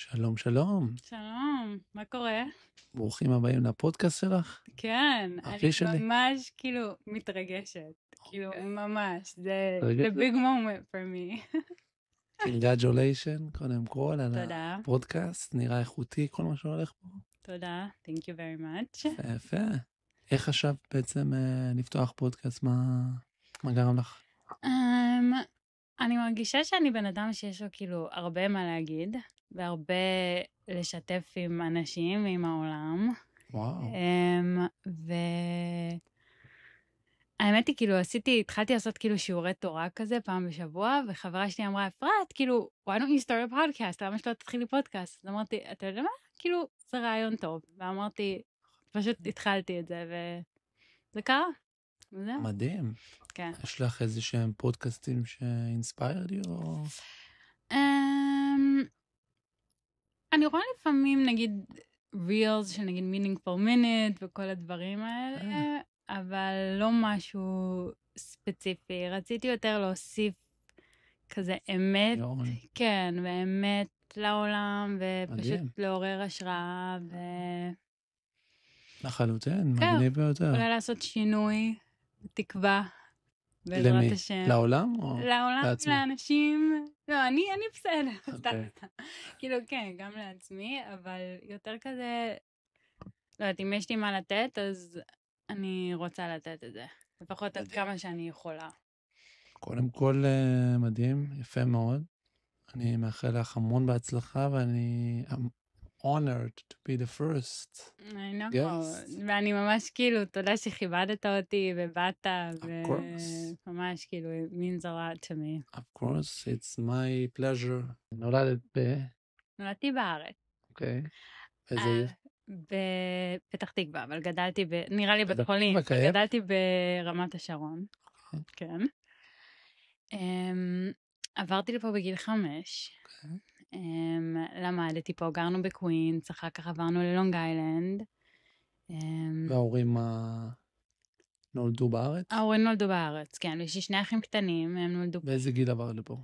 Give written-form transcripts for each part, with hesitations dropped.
שלום, שלום. שלום, מה קורה? ברוכים הבאים לפודקאסט שלך. כן, הכי שלי. אני ממש כאילו מתרגשת, כאילו ממש, זה רגע. the big moment for me. Congratulations, קודם כל, על תודה. הפודקאסט. נראה איכותי, כל מה שהולך פה. תודה, thank you very much. יפה, יפה. איך חשבת בעצם לפתוח פודקאסט? מה גרם לך? אני מרגישה שאני בן אדם שיש לו כאילו הרבה מה להגיד, והרבה לשתף עם אנשים ועם העולם. וואו. האמת היא, כאילו, התחלתי לעשות כאילו שיעורי תורה כזה פעם בשבוע, וחברה שלי אמרה, אפרת, כאילו, why don't you start a podcast? למה שלא תתחילי פודקאסט? אז אמרתי, אתה יודע מה? כאילו, זה רעיון טוב. ואמרתי, פשוט התחלתי את זה, וזה קרה. וזהו. מדהים. כן. יש לך איזה שהם פודקאסטים שאינספיירד you או... אני רואה לפעמים, נגיד, reels של נגיד meaningful minute וכל הדברים האלה, אבל לא משהו ספציפי. רציתי יותר להוסיף כזה אמת, כן, ואמת לעולם, ופשוט לעורר השראה, לחלוטין, מגניב ביותר. אולי לעשות שינוי, תקווה, בעזרת השם. לעולם או לעולם, לעצמי? לאנשים, לא, אני בסדר, סתם. כאילו, כן, גם לעצמי, אבל יותר כזה, לא יודעת, אם יש לי מה לתת, אז אני רוצה לתת את זה. לפחות עד כמה שאני יכולה. קודם כל מדהים, יפה מאוד. אני מאחל לך המון בהצלחה, ואני I'm honored to be the first. I know. ואני ממש כאילו, תודה שכיבדת אותי ובאת, וממש כאילו, it means a lot to me. Of course, it's my pleasure. נולדתי בארץ. אוקיי. איזה עיר? בפתח תקווה, אבל גדלתי נראה לי בית חולים. גדלתי ברמת השרון. כן. עברתי לפה בגיל 5. למדתי פה, גרנו בקווינס, אחר כך עברנו ללונג איילנד. וההורים נולדו בארץ? ההורים נולדו בארץ, כן. יש לי 2 אחים קטנים, הם נולדו... באיזה גיל עבר לפה?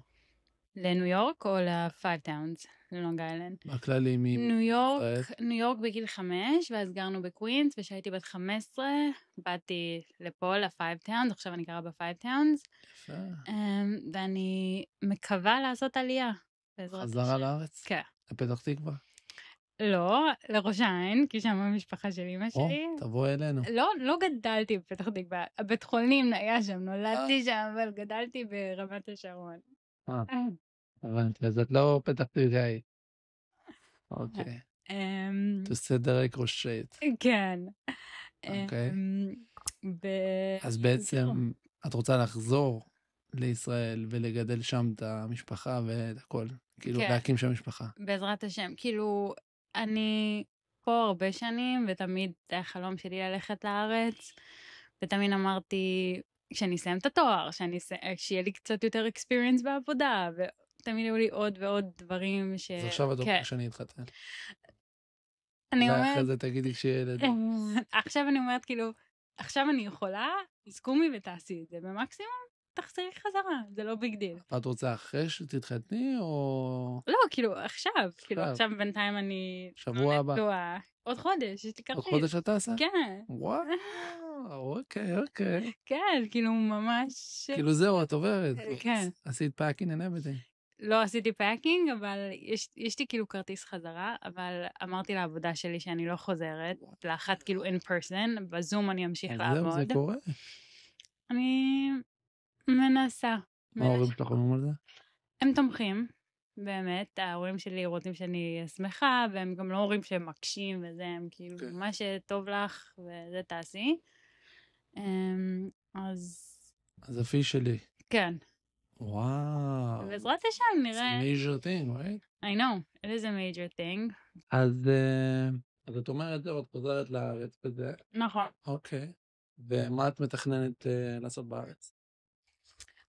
לניו יורק או ל5 טאונס, ללונג איילנד? בכללי ניו יורק בגיל 5, ואז גרנו בקווינס, ושהייתי בת 15, באתי לפה ל5 טאונס, עכשיו אני גרה ב5 טאונס. יפה. ואני מקווה לעשות עלייה. חזרה לארץ? כן. לפתח תקווה? לא, לראש העין, כי שם המשפחה של אמא שלי. תבוא אלינו. לא גדלתי בפתח תקווה, הבית חולים היה שם, נולדתי שם, אבל גדלתי ברמת השרון. הבנתי, אז את לא פתח תקווה. אוקיי. To set the record straight. כן. אוקיי. אז בעצם את רוצה לחזור לישראל ולגדל שם את המשפחה ואת הכל, כאילו להקים שם משפחה. בעזרת השם, כאילו אני פה הרבה שנים ותמיד היה חלום שלי ללכת לארץ, ותמיד אמרתי כשאני אסיים את התואר, שיהיה לי קצת יותר experience בעבודה, ותמיד היו לי עוד ועוד דברים אז עכשיו את אומר שאני אתחתן. אני אומרת... ואחרי זה תגידי כשילד. עכשיו אני אומרת כאילו, עכשיו אני יכולה, תסכומי ותעשי את זה, במקסימום תחזרי חזרה, זה לא ביג דיל. את רוצה אחרי שתתחתני או... לא, כאילו עכשיו, כאילו עכשיו בינתיים אני... שבוע הבא. עוד חודש, יש לי כרטיס. עוד חודש אתה עושה? כן. וואו, אוקיי. כן, כאילו ממש... כאילו זהו, את עוברת. כן. עשית פאקינג and everything. לא עשיתי פאקינג, אבל יש לי כאילו כרטיס חזרה, אבל אמרתי לעבודה שלי שאני לא חוזרת, לאחת כאילו in person, בזום אני אמשיך לעבוד. אז זהו, זה קורה. אני מנסה. מה ההורים שלך אומרים על זה? הם תומכים, באמת. ההורים שלי רוצים שאני שמחה, והם גם לא הורים שהם מקשים וזה, הם כאילו, מה שטוב לך וזה תעשי. אז הפי שלי. כן. וואו. בעזרת השם נראה... It's a major thing, right? I know, it is a major thing. אז את אומרת, את חוזרת לארץ בזה. נכון. אוקיי. ומה את מתכננת לעשות בארץ?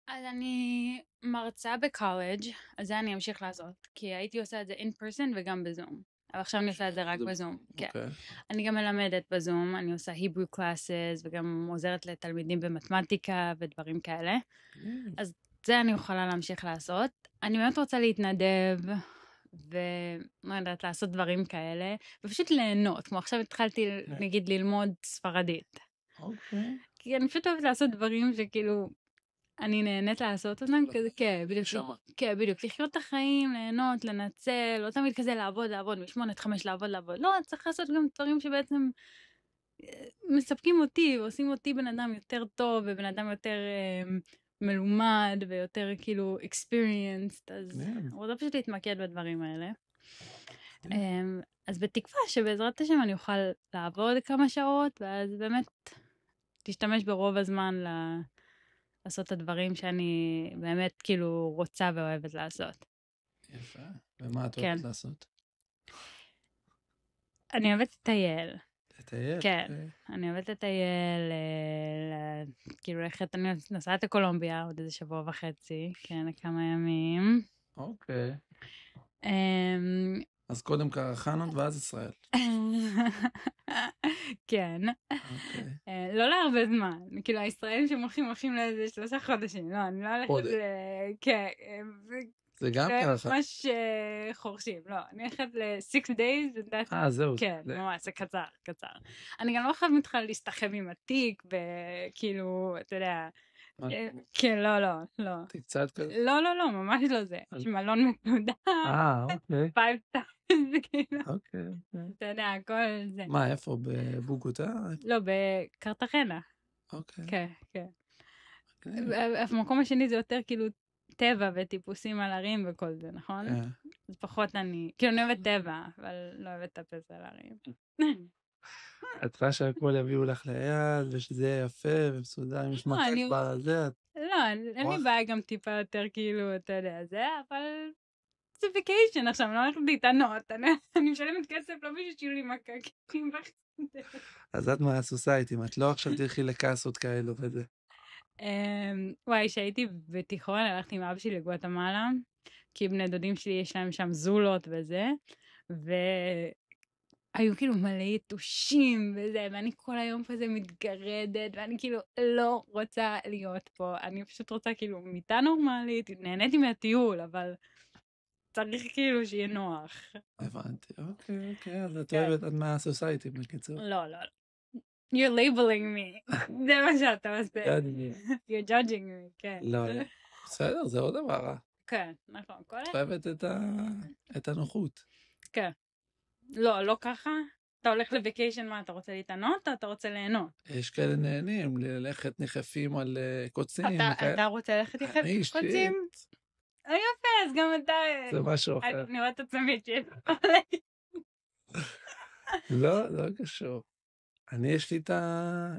אז אני מרצה בקולג', אז זה אני אמשיך לעשות, כי הייתי עושה את זה in person וגם בזום. אבל עכשיו אני עושה את זה רק בזום. כן. אני גם מלמדת בזום, אני עושה Hebrew classes, וגם עוזרת לתלמידים במתמטיקה ודברים כאלה. אז זה אני יכולה להמשיך לעשות. אני באמת רוצה להתנדב ולא יודעת, לעשות דברים כאלה, ופשוט ליהנות, כמו עכשיו התחלתי, נגיד, ללמוד ספרדית. אוקיי. כי אני פשוט אוהבת לעשות דברים שכאילו, אני נהנית לעשות אותם, כזה, כן, בדיוק, לחיות את החיים, ליהנות, לנצל, לא תמיד כזה לעבוד, מ8-5 לעבוד, לא, צריך לעשות גם דברים שבעצם מספקים אותי, ועושים אותי בן אדם יותר טוב, ובן אדם יותר מלומד, ויותר כאילו experienced, אז אני רוצה פשוט להתמקד בדברים האלה. אז בתקווה שבעזרת השם אני אוכל לעבוד כמה שעות, ואז באמת תשתמש ברוב הזמן לעשות את הדברים שאני באמת כאילו רוצה ואוהבת לעשות. יפה. ומה את אוהבת לעשות? אני אוהבת לטייל. לטייל? כן. אני אוהבת לטייל, כאילו ללכת, אני נוסעת לקולומביה עוד איזה שבוע וחצי, כן, לכמה ימים. אוקיי. אז קודם קרחנות ואז ישראל. כן. לא להרבה זמן. כאילו, הישראלים הולכים לאיזה 3 חודשים. לא, אני לא הולכת כן. זה גם ככה. ממש חורשים. לא, אני הולכת ל6 days. זהו. כן, ממש, זה קצר. אני גם לא חייבת מתחילה להסתחב עם התיק, וכאילו, אתה יודע, כן, לא. קצת כזה? לא, ממש לא זה. יש מלון מתנודה. אוקיי. 5 times, כאילו. אוקיי. אתה יודע, הכל זה. מה, איפה? בבוגוטה? לא, בקרטגנה. אוקיי. כן. המקום השני זה יותר כאילו טבע וטיפוסים על הרים וכל זה, נכון? אז פחות כאילו אני אוהבת טבע, אבל לא אוהבת לטפס על הרים. את צריכה שהכל יביאו לך ליד, ושזה יהיה יפה ומסודר, עם משמחת בזה. לא, אין לי בעיה גם טיפה יותר כאילו, אתה יודע, זה, אבל זה ויקיישן עכשיו, אני לא הולכת להתענות, אני משלמת כסף לא בשביל שיהיו לי מקקים. אז את מהסוסייטים, את לא עכשיו תלכי לקאסות כאלו וזה. וואי, שהייתי בתיכון, הלכתי עם אבא שלי לגואטמלה, כי בני דודים שלי יש להם שם זולות וזה, היו כאילו מלא יתושים וזה, ואני כל היום כזה מתגרדת, ואני כאילו לא רוצה להיות פה, אני פשוט רוצה כאילו מיטה נורמלית, נהניתי מהטיול, אבל צריך כאילו שיהיה נוח. הבנתי, אוקיי, אז את אוהבת עד מהסוסייטי, בקיצור. לא. You're labeling me. זה מה שאתה עושה. You're judging me, כן. לא, בסדר, זה עוד דבר. כן, נכון. את אוהבת את הנוחות. כן. לא ככה? אתה הולך לווקיישן, מה, אתה רוצה להתענות או אתה רוצה ליהנות? יש כאלה נהנים, ללכת נחפים על קוצים. אתה רוצה ללכת נחפים על קוצים? יפה, אז גם אתה... זה משהו אחר. אני רואה את עצמי שיש. לא קשור. יש לי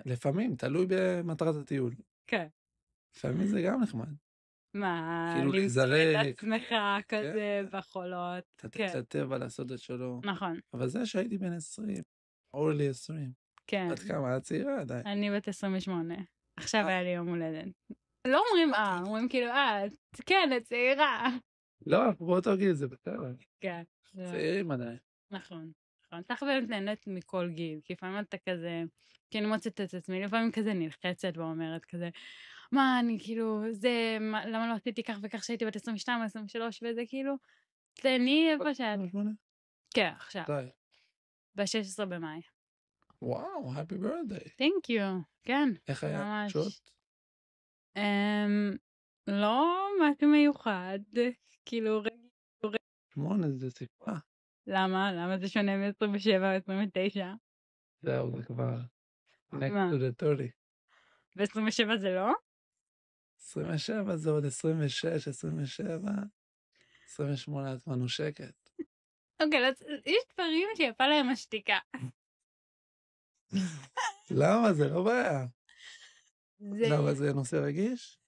לפעמים, תלוי במטרת הטיול. כן. לפעמים זה גם נחמד. מה? כאילו להיזרק. את עצמך כזה בחולות. לתת לטבע לעשות את שלו. נכון. אבל זה שהייתי בן 20, אורלי 20. כן. עד כמה? את צעירה עדיין. אני בת 28. עכשיו היה לי יום הולדת. לא אומרים אומרים כאילו, כן, את צעירה. לא, באותו גיל זה בסדר. כן. צעירים עדיין. נכון. צריך באמת נהנית מכל גיל, כי לפעמים אתה כזה, כי אני מוצאת את עצמי, לפעמים כזה נלחצת ואומרת כזה, מה, אני כאילו, למה לא עשיתי כך וכך שהייתי בת 22 או 23 וזה כאילו, תהני איפה שאת. כן, עכשיו. ב-16 במאי. וואו, happy birthday. Thank you, כן. איך היה? שוט? לא משהו מיוחד, כאילו רגע. 8 זה סיפה. למה? למה זה שונה מ-27 או 29? זהו, זה כבר next to the 30. ו-27 זה לא? 27 זה עוד 26, 27, 28 את מנושקת. אוקיי, יש דברים שיפה להם השתיקה. למה? זה לא בעיה. למה זה נושא רגיש?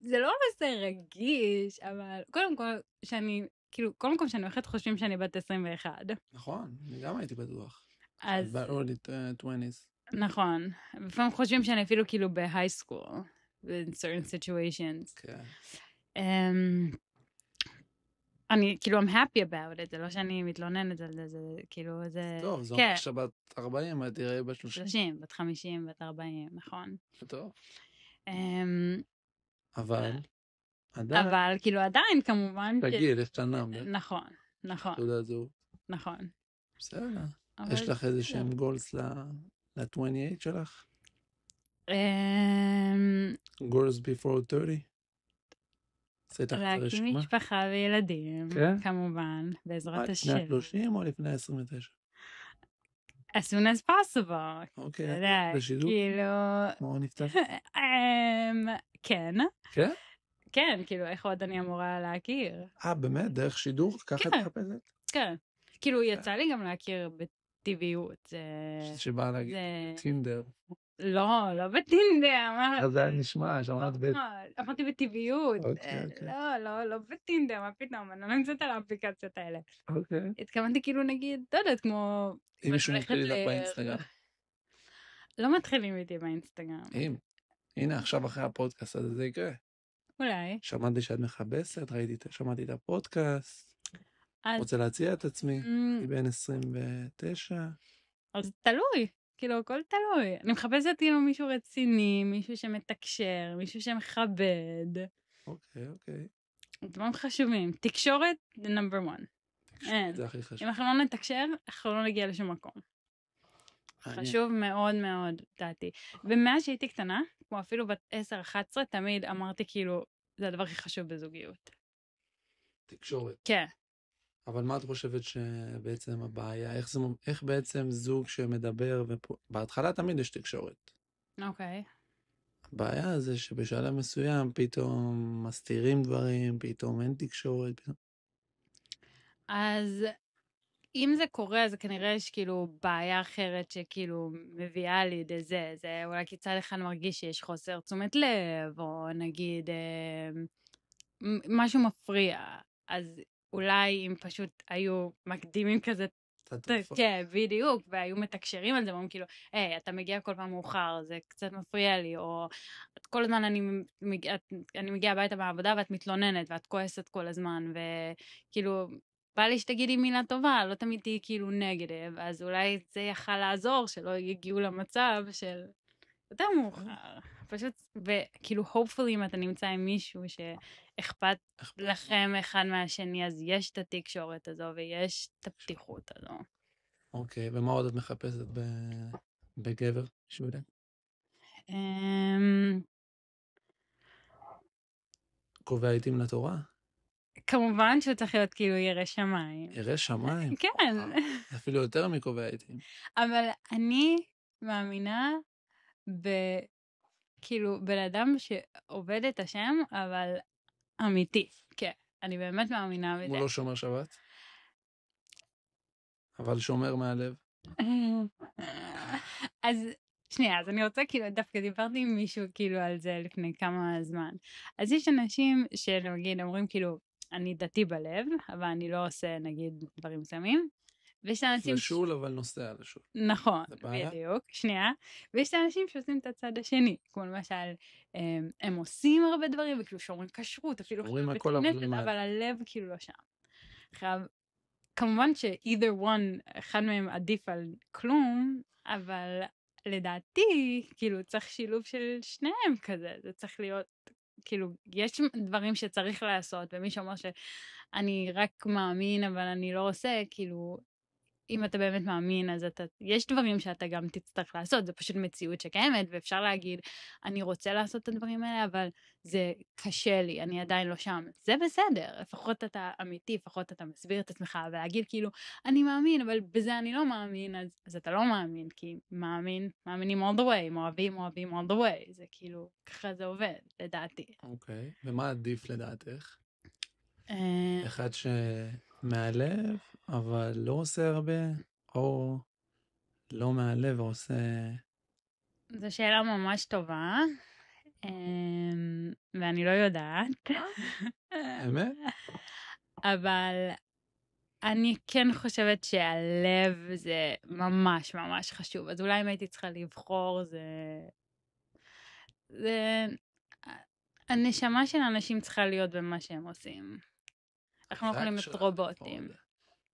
זה לא נושא רגיש, אבל קודם כל שאני... כאילו, כל מקום שאני הולכת חושבים שאני בת 21. נכון, אני גם הייתי בטוח. אז... ב-early 20s. נכון. לפעמים חושבים שאני אפילו כאילו ב-high school, in certain situations. כן. אני, כאילו, I'm happy about it, זה לא שאני מתלוננת על זה, זה כאילו, זה... טוב, זו עכשיו בת 40, את תראה בת 30. 30, בת 50, בת 40, נכון. טוב. אבל... עדיין. אבל כאילו עדיין כמובן... תגיד, יש שנה. נכון. נכון. תעודת זהות. נכון. בסדר. יש לך איזה שהם גולס ל-28 שלך? גולס before 30? להקים משפחה וילדים, כמובן, בעזרת השם. לפני 30 או לפני 29? As soon as possible. אוקיי, זה שידור? כאילו... כמו נפתח? כן. כן? כן, כאילו, איך עוד אני אמורה להכיר? באמת? דרך שידור? ככה את מחפשת? כן. כאילו, יצא לי גם להכיר בטבעיות. שבא להגיד, טינדר. לא בטינדר. אז זה נשמע, שמעת בית. אמרתי בטבעיות. לא בטינדר, מה פתאום? אני לא נמצאת על האפליקציות האלה. אוקיי. התכוונתי כאילו נגיד, לא יודעת, כמו... אם מישהו מתחיל איתך באינסטגרם. לא מתחילים איתי באינסטגרם. הנה, עכשיו אחרי הפודקאסט הזה זה יקרה. אולי. שמעתי שאת מחפשת, שמעתי את הפודקאסט. רוצה להציע את עצמי, היא בין 29. אז תלוי. כאילו, הכל תלוי. אני מחפשת כאילו מישהו רציני, מישהו שמתקשר, מישהו שמכבד. אוקיי. דברים חשובים. תקשורת, the number one. זה הכי חשוב. אם אנחנו לא נתקשר, אנחנו לא נגיע לשום מקום. חשוב מאוד מאוד, דעתי. ומאז שהייתי קטנה, כמו אפילו בת 10-11, תמיד אמרתי כאילו, זה הדבר הכי חשוב בזוגיות. תקשורת. כן. אבל מה את חושבת שבעצם הבעיה, איך בעצם זוג שמדבר, בהתחלה תמיד יש תקשורת. אוקיי. הבעיה זה שבשלב מסוים פתאום מסתירים דברים, פתאום אין תקשורת. אז אם זה קורה, אז כנראה יש כאילו בעיה אחרת שכאילו מביאה לידי זה. זה אולי כיצד אחד מרגיש שיש חוסר תשומת לב, או נגיד משהו מפריע. אז אולי אם פשוט היו מקדימים כזה, כן, בדיוק, והיו מתקשרים על זה, ואומרים כאילו, היי, אתה מגיע כל פעם מאוחר, זה קצת מפריע לי, או כל הזמן אני מגיעה הביתה מהעבודה, ואת מתלוננת, ואת כועסת כל הזמן, וכאילו, בא לי שתגידי מילה טובה, לא תמיד תהי כאילו נגדב, אז אולי זה יכל לעזור, שלא יגיעו למצב של יותר מאוחר. פשוט, וכאילו, hopefully אם אתה נמצא עם מישהו שאכפת לכם אחד מהשני, אז יש את התקשורת הזו, ויש את הפתיחות הזו. אוקיי, ומה עוד את מחפשת בגבר? שולה? קובע עיתים לתורה? כמובן שהוא צריך להיות כאילו ירא שמיים. ירא שמיים? כן. אפילו יותר מקובע עיתים. אבל אני מאמינה כאילו בן אדם שעובד את השם, אבל אמיתי. כן, אני באמת מאמינה בזה. הוא לא שומר שבת? אבל שומר מהלב. אז שנייה, אז אני רוצה כאילו, דווקא דיברתי עם מישהו כאילו על זה לפני כמה זמן. אז יש אנשים שנגיד אומרים כאילו, אני דתי בלב, אבל אני לא עושה נגיד דברים מסוימים. ויש אנשים... לשול אבל נוסע לשול. נכון, בדיוק, שנייה. ויש אנשים שעושים את הצד השני, כמו למשל, הם עושים הרבה דברים, וכאילו שומרים כשרות, אפילו אבל הלב כאילו לא שם. עכשיו, כמובן ש-either one, אחד מהם עדיף על כלום, אבל לדעתי, כאילו צריך שילוב של שניהם כזה, זה צריך להיות, כאילו, יש דברים שצריך לעשות, ומי שאומר שאני רק מאמין, אבל אני לא עושה, כאילו, אם אתה באמת מאמין, אז יש דברים שאתה גם תצטרך לעשות, זה פשוט מציאות שקיימת, ואפשר להגיד, אני רוצה לעשות את הדברים האלה, אבל זה קשה לי, אני עדיין לא שם. זה בסדר, לפחות אתה אמיתי, לפחות אתה מסביר את עצמך, ולהגיד כאילו, אני מאמין, אבל בזה אני לא מאמין, אז אתה לא מאמין, כי מאמינים all the way, אוהבים all the way, זה כאילו, ככה זה עובד, לדעתי. אוקיי, ומה עדיף לדעתך? אחד שמהלב, אבל לא עושה הרבה, או לא מהלב ועושה... זו שאלה ממש טובה, ואני לא יודעת. אמת? אבל אני כן חושבת שהלב זה ממש ממש חשוב. אז אולי אם הייתי צריכה לבחור, הנשמה של אנשים צריכה להיות במה שהם עושים. אנחנו לא יכולים להיות רובוטים.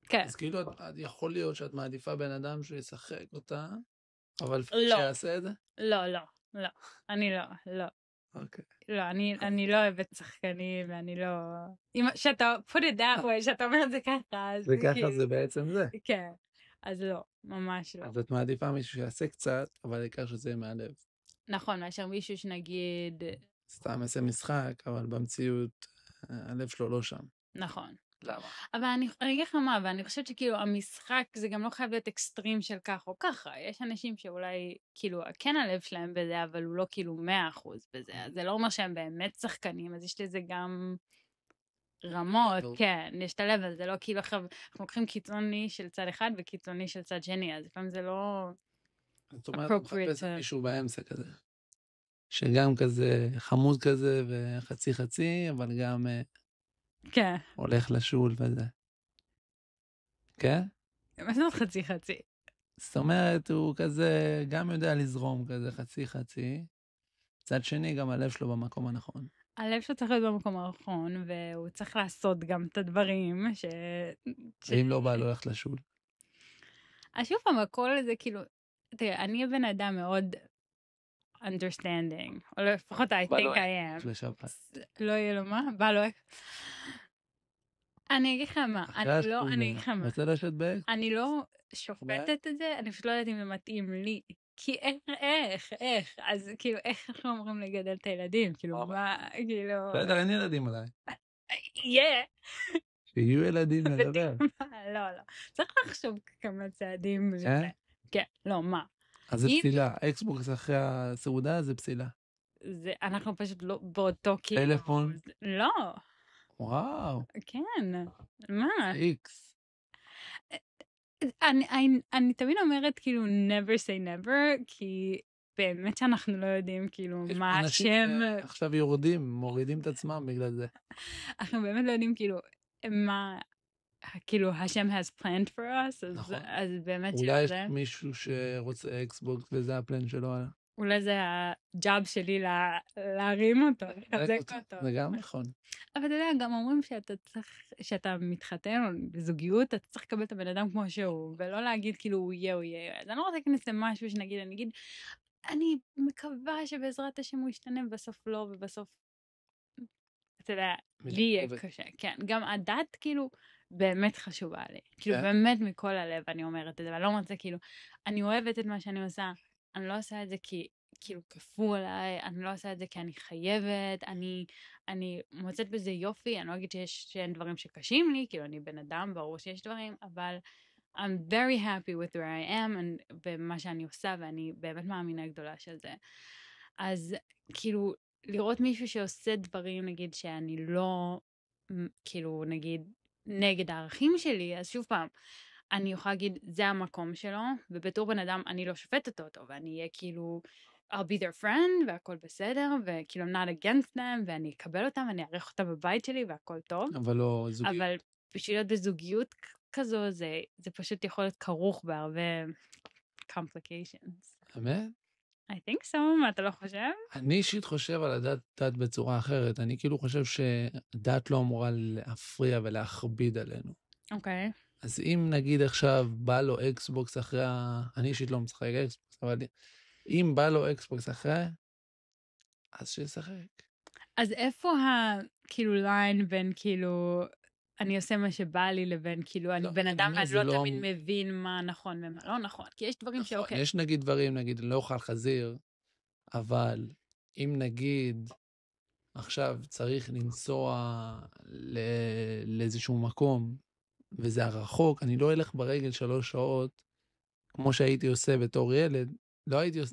כן. אז כאילו, יכול להיות שאת מעדיפה בן אדם שישחק אותה, אבל שיעשה את זה? לא. אני לא. אוקיי. לא, אני לא אוהבת שחקנים, ואני לא... שאתה put it that way, שאתה אומר את זה ככה, אז וככה זה בעצם זה. כן, אז לא, ממש לא. אז את מעדיפה מישהו שיעשה קצת, אבל העיקר שזה יהיה מהלב. נכון, מאשר מישהו שנגיד... סתם יעשה משחק, אבל במציאות הלב שלו לא שם. נכון. למה? אבל אני אגיד לך מה, ואני חושבת שכאילו המשחק זה גם לא חייב להיות אקסטרים של ככה או ככה. יש אנשים שאולי כאילו כן הלב שלהם בזה, אבל הוא לא כאילו 100% בזה. אז זה לא אומר שהם באמת שחקנים, אז יש לזה גם רמות, כן, יש את הלב, אז זה לא כאילו עכשיו, אנחנו לוקחים קיצוני של צד אחד וקיצוני של צד שני, אז לפעמים זה לא... זאת אומרת, הוא מחפש מישהו באמצע כזה. שגם כזה חמוד כזה וחצי חצי, אבל גם כן. הולך לשול וזה. כן? מה זאת חצי חצי? זאת אומרת, הוא כזה גם יודע לזרום כזה חצי חצי. צד שני, גם הלב שלו במקום הנכון. הלב שלו צריך להיות במקום הנכון, והוא צריך לעשות גם את הדברים ואם לא בא, לא הולך לשול. אז שוב פעם, הכל זה כאילו, תראה, אני בן אדם מאוד understanding, או לפחות I think I am. לא יהיה לו מה? בא לו... אני אגיד לך מה, אני אגיד לך מה. רוצה לשת באקס? אני לא שופטת את זה, אני פשוט לא יודעת אם זה מתאים לי. כי איך? אז כאילו, איך אנחנו אמורים לגדל את הילדים? כאילו, מה, כאילו... בסדר, אין ילדים עליי. יהיה. שיהיו ילדים לדבר. לא. צריך לחשוב כמה צעדים. כן, לא, מה? אז זה פסילה. אקסבוקס אחרי הסעודה זה פסילה. אנחנו פשוט לא באותו כאילו... טלפון? לא. וואו. כן. מה? איקס. אני תמיד אומרת כאילו never say never, כי באמת שאנחנו לא יודעים כאילו מה השם... אנשים עכשיו יורדים, מורידים את עצמם בגלל זה. אנחנו באמת לא יודעים כאילו מה... כאילו השם has planned for us, נכון. אז באמת אולי יש מישהו שרוצה אקסבוקס וזה הפלן שלו. אולי זה הג'אב שלי להרים אותו, לחזק אותו. זה גם נכון. אבל אתה יודע, גם אומרים שאתה מתחתן או בזוגיות, אתה צריך לקבל את הבן אדם כמו שהוא, ולא להגיד כאילו הוא יהיה. אז אני לא רוצה להכנס למשהו שנגיד, אני מקווה שבעזרת השם הוא ישתנה, בסוף לא, ובסוף, אתה יודע, לי יהיה קשה. כן, גם הדת כאילו באמת חשובה לי. כאילו באמת מכל הלב אני אומרת את זה, ואני לא אומרת זה כאילו, אני אוהבת את מה שאני עושה, אני לא עושה את זה כי כאילו כפו עליי, אני לא עושה את זה כי אני חייבת, אני מוצאת בזה יופי, אני לא אגיד שאין דברים שקשים לי, כאילו אני בן אדם, ברור שיש דברים, אבל I'm very happy with where I am, במה שאני עושה, ואני באמת מאמינה גדולה של זה. אז כאילו, לראות מישהו שעושה דברים, נגיד, שאני לא, כאילו, נגיד, נגד הערכים שלי, אז שוב פעם, אני יכולה להגיד, זה המקום שלו, ובתור בן אדם אני לא שופטת אותו, ואני אהיה כאילו, I'll be their friend, והכל בסדר, וכאילו I'm not against them, ואני אקבל אותם, ואני אערך אותם בבית שלי, והכל טוב. אבל לא זוגיות. אבל בשביל להיות בזוגיות כזו, זה פשוט יכול להיות כרוך בהרבה complications. אמת? I think so, מה אתה לא חושב? אני אישית חושב על הדת בצורה אחרת. אני כאילו חושב שדת לא אמורה להפריע ולהכביד עלינו. אוקיי. אז אם נגיד עכשיו בא לו אקסבוקס אחרי אני אישית לא משחק אקסבוקס, אבל אם בא לו אקסבוקס אחרי, אז שישחק. אז איפה כאילו ליין בין כאילו, אני עושה מה שבא לי לבין כאילו, אני בן אדם ואני לא תמיד מבין מה נכון ומה לא נכון, כי יש דברים שאוקיי. יש נגיד דברים, נגיד, אני לא אוכל חזיר, אבל אם נגיד, עכשיו צריך לנסוע לאיזשהו מקום, וזה הרחוק, אני לא אלך ברגל 3 שעות, כמו שהייתי עושה בתור ילד,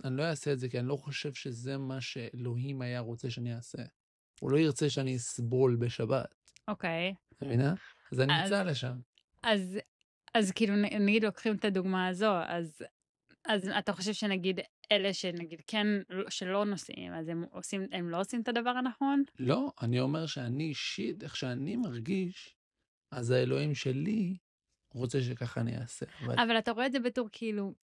אני לא אעשה את זה, כי אני לא חושב שזה מה שאלוהים היה רוצה שאני אעשה. הוא לא ירצה שאני אסבול בשבת. אוקיי. אתה מבינה? אז אני אמצא לשם. אז כאילו נגיד לוקחים את הדוגמה הזו, אז אתה חושב שנגיד אלה שנגיד כן, שלא נוסעים, אז הם לא עושים את הדבר הנכון? לא, אני אומר שאני אישית, איך שאני מרגיש, אז האלוהים שלי רוצה שככה אני אעשה. אבל אתה רואה את זה בתור כאילו,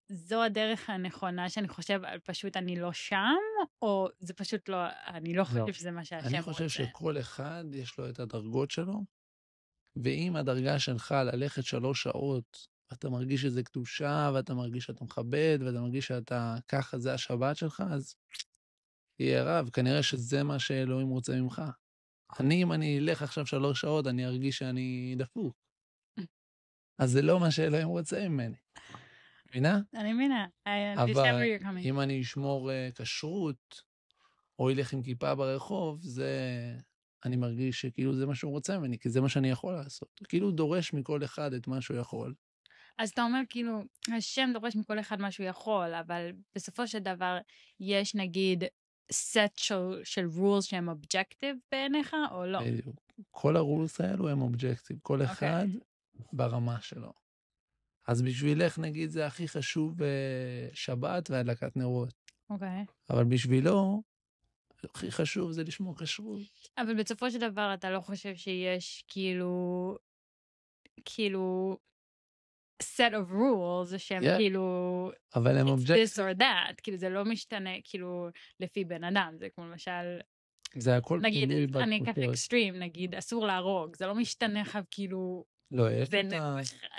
זו הדרך הנכונה שאני חושב, פשוט אני לא שם, או זה פשוט לא, אני לא חושב שזה מה שהשם רוצה. אני חושב שכל אחד יש לו את הדרגות שלו, ואם הדרגה שלך ללכת 3 שעות, אתה מרגיש שזה קדושה, ואתה מרגיש שאתה מכבד, ואתה מרגיש שאתה ככה, זה השבת שלך, אז תהיה רב, כנראה שזה מה שאלוהים רוצה ממך. אם אני אלך עכשיו 3 שעות, אני ארגיש שאני דפוק. אז זה לא מה שאלוהים רוצה ממני. מבינה? אני מבינה, I understand אבל where you're coming. אם אני אשמור כשרות, או ילך עם כיפה ברחוב, אני מרגיש שכאילו זה מה שהוא רוצה ממני, כי זה מה שאני יכול לעשות. כאילו הוא דורש מכל אחד את מה שהוא יכול. אז אתה אומר כאילו, השם דורש מכל אחד מה שהוא יכול, אבל בסופו של דבר יש נגיד סט של rules שהם אובג'קטיב בעיניך, או לא? בדיוק. כל הרולס האלו הם אובג'קטיב, כל אוקיי. אחד ברמה שלו. אז בשבילך נגיד זה הכי חשוב שבת והדלקת נרות. אוקיי. אבל בשבילו, הכי חשוב זה לשמור כשרות. אבל בסופו של דבר אתה לא חושב שיש כאילו set of rules שהם Yeah. כאילו אבל הם it's אובג'קטיב. this or that, כאילו זה לא משתנה כאילו לפי בן אדם, זה כמו למשל, זה הכל נגיד, תלוי אני אקח בתקופות. אקסטרים, נגיד אסור להרוג, זה לא משתנה לך כאילו לא, יש בין, את ה...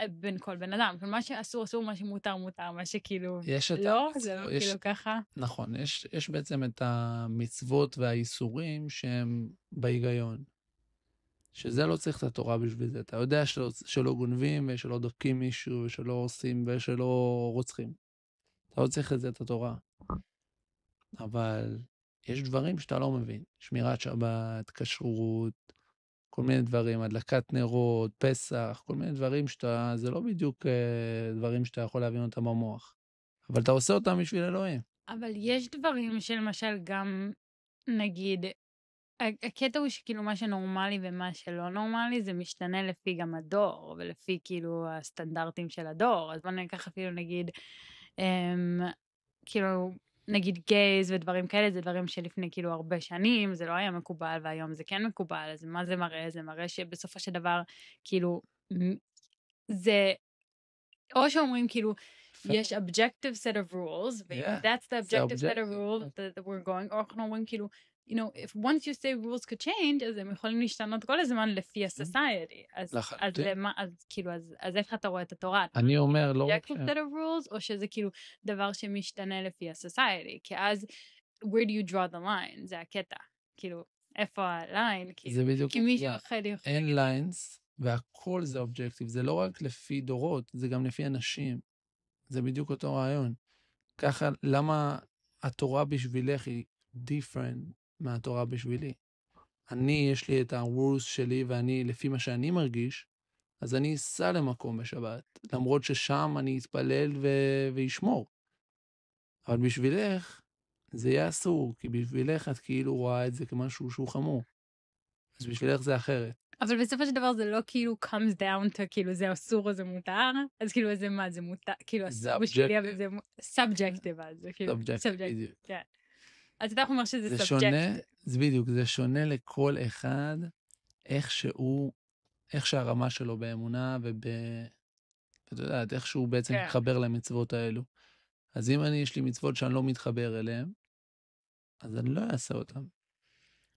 בין כל בן אדם, מה שאסור אסור, מה שמותר מותר, מה שכאילו יש את לא, ה... זה לא יש... כאילו ככה. נכון, יש בעצם את המצוות והאיסורים שהם בהיגיון. שזה לא צריך את התורה בשביל זה. אתה יודע שלא גונבים ושלא דופקים מישהו ושלא עושים ושלא רוצחים. אתה לא צריך את זה, את התורה. אבל יש דברים שאתה לא מבין. שמירת שבת, כשרות, כל מיני דברים, הדלקת נרות, פסח, כל מיני דברים זה לא בדיוק דברים שאתה יכול להבין אותם במוח. אבל אתה עושה אותם בשביל אלוהים. אבל יש דברים שלמשל גם, נגיד, הקטע הוא שכאילו מה שנורמלי ומה שלא נורמלי זה משתנה לפי גם הדור ולפי כאילו הסטנדרטים של הדור. אז בוא ניקח אפילו נגיד כאילו נגיד גייז ודברים כאלה, זה דברים שלפני כאילו הרבה שנים זה לא היה מקובל והיום זה כן מקובל. אז מה זה מראה? זה מראה שבסופו של דבר כאילו זה או שאומרים כאילו יש objective set of rules, that's the objective set of rules that we're going, או אנחנו אומרים כאילו, you know, if once you say rules could change, אז הם יכולים להשתנות כל הזמן לפי ה-society. אז איך אתה רואה את התורה? אני אומר לא... objective set of rules, או שזה כאילו דבר שמשתנה לפי ה-society? כי אז, where do you draw the line? זה הקטע. כאילו, איפה הליין? זה בדיוק... כי מישהו אחר... אין ליינס, והכל זה אובג'קטיב. זה לא רק לפי דורות, זה גם לפי אנשים. זה בדיוק אותו רעיון. ככה, למה התורה בשבילך היא different מהתורה בשבילי? יש לי את ה-rules שלי, ואני, לפי מה שאני מרגיש, אז אני אסע למקום בשבת, למרות ששם אני אתפלל וישמור. אבל בשבילך, זה יהיה אסור, כי בשבילך את כאילו רואה את זה כמשהו שהוא חמור. אז בשבילך זה אחרת. אבל בסופו של דבר זה לא כאילו comes down to כאילו זה אסור או זה מותר, אז כאילו זה מה, זה מותר, כאילו אסור בשבילי, אבל זה subjective, אז זה כאילו subjective, כן. אז אתה אומר שזה subjective. זה בדיוק, זה שונה לכל אחד, איך שהרמה שלו באמונה אתה יודעת, איך שהוא בעצם מתחבר למצוות האלו. אז אם יש לי מצוות שאני לא מתחבר אליהן, אז אני לא אעשה אותן.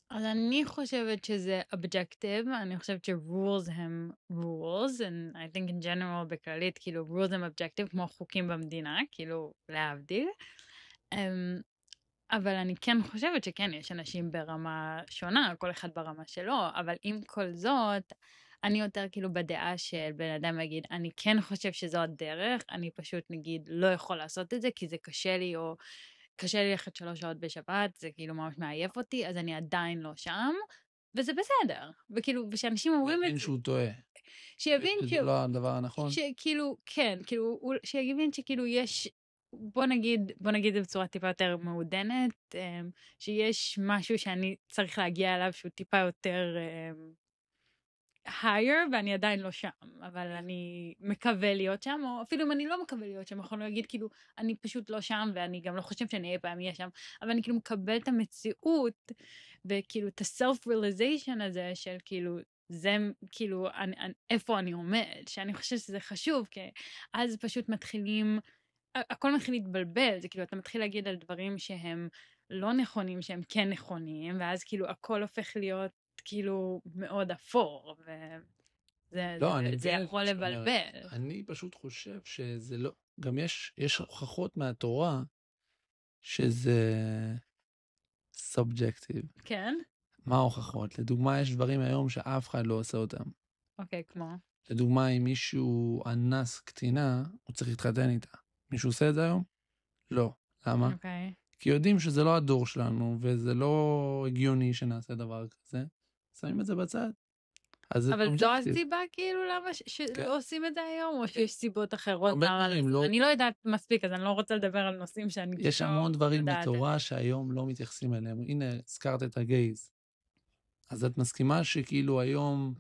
אז אני חושבת שזה objective, אני חושבת ש-rules הם rules, and I think in general בכללית, כאילו rules הם objective כמו חוקים במדינה, כאילו להבדיל. אבל אני כן חושבת שכן, יש אנשים ברמה שונה, כל אחד ברמה שלו, אבל עם כל זאת, אני יותר כאילו בדעה של בן אדם להגיד, אני כן חושב שזו הדרך, אני פשוט נגיד לא יכול לעשות את זה, כי זה קשה לי, או קשה לי ללכת 3 שעות בשבת, זה כאילו ממש מעייף אותי, אז אני עדיין לא שם, וזה בסדר. וכאילו, ושאנשים אומרים את זה... שהוא טועה. שיבין שזה לא הדבר הנכון. שכאילו, כן, כאילו, שיבין שכאילו יש... בוא נגיד זה בצורה טיפה יותר מעודנת, שיש משהו שאני צריך להגיע אליו שהוא טיפה יותר higher, ואני עדיין לא שם, אבל אני מקווה להיות שם, או אפילו אם אני לא מקווה להיות שם, יכול להגיד כאילו, אני פשוט לא שם, ואני גם לא חושב שאני אהיה פעם יהיה שם, אבל אני כאילו מקבל את המציאות, וכאילו את ה-self-realization הזה, של כאילו, זה כאילו, איפה אני עומד, שאני חושבת שזה חשוב, כי אז פשוט מתחילים, הכל מתחיל להתבלבל, זה כאילו, אתה מתחיל להגיד על דברים שהם לא נכונים, שהם כן נכונים, ואז כאילו, הכל הופך להיות כאילו מאוד אפור, וזה יכול לבלבל. אני פשוט חושב שזה לא, גם יש הוכחות מהתורה, שזה סובייקטיב. כן? מה ההוכחות? לדוגמה, יש דברים היום שאף אחד לא עושה אותם. אוקיי, כמו? לדוגמה, אם מישהו אנס קטינה, הוא צריך להתחתן איתה. מישהו עושה את זה היום? לא. למה? אוקיי. כי יודעים שזה לא הדור שלנו, וזה לא הגיוני שנעשה דבר כזה. שמים את זה בצד. אז זה אבל זו סובייקטיב. הסיבה כאילו למה כן. שלא עושים את זה היום, או שיש סיבות אחרות? הרבה למה דברים, לא? לא... אני לא יודעת מספיק, אז אני לא רוצה לדבר על נושאים שאני יש לא המון דברים יודעת בתורה עליהם. שהיום לא מתייחסים אליהם. הנה, הזכרת את הגייז. אז את מסכימה שכאילו היום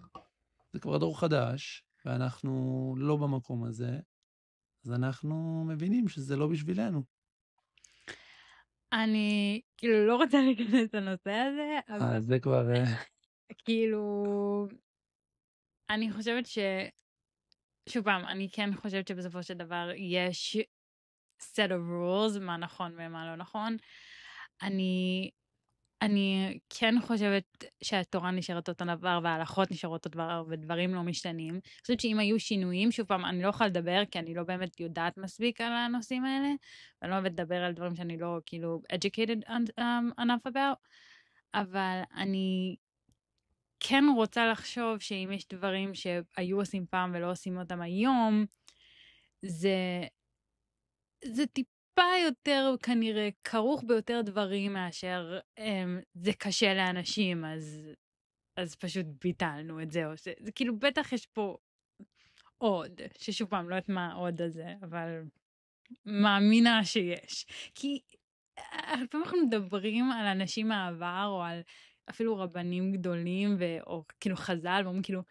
זה כבר דור חדש, ואנחנו לא במקום הזה, אז אנחנו מבינים שזה לא בשבילנו. אני כאילו לא רוצה להיכנס לנושא הזה, אבל זה כבר... כאילו, אני חושבת שוב פעם, אני כן חושבת שבסופו של דבר יש set of rules, מה נכון ומה לא נכון. אני כן חושבת שהתורה נשארת אותו דבר וההלכות נשארות אותו דבר ודברים לא משתנים. אני חושבת שאם היו שינויים, שוב פעם, אני לא יכולה לדבר כי אני לא באמת יודעת מספיק על הנושאים האלה, ואני לא אוהבת לדבר על דברים שאני לא כאילו educated enough about, אבל אני כן רוצה לחשוב שאם יש דברים שהיו עושים פעם ולא עושים אותם היום, זה טיפה יותר כנראה כרוך ביותר דברים מאשר זה קשה לאנשים, אז פשוט ביטלנו את זה. זה כאילו בטח יש פה עוד, ששוב פעם לא יודעת מה עוד הזה, אבל מאמינה שיש. כי לפעמים אנחנו מדברים על אנשים מהעבר, או על אפילו רבנים גדולים, או כאילו חז"ל, ואומרים כאילו,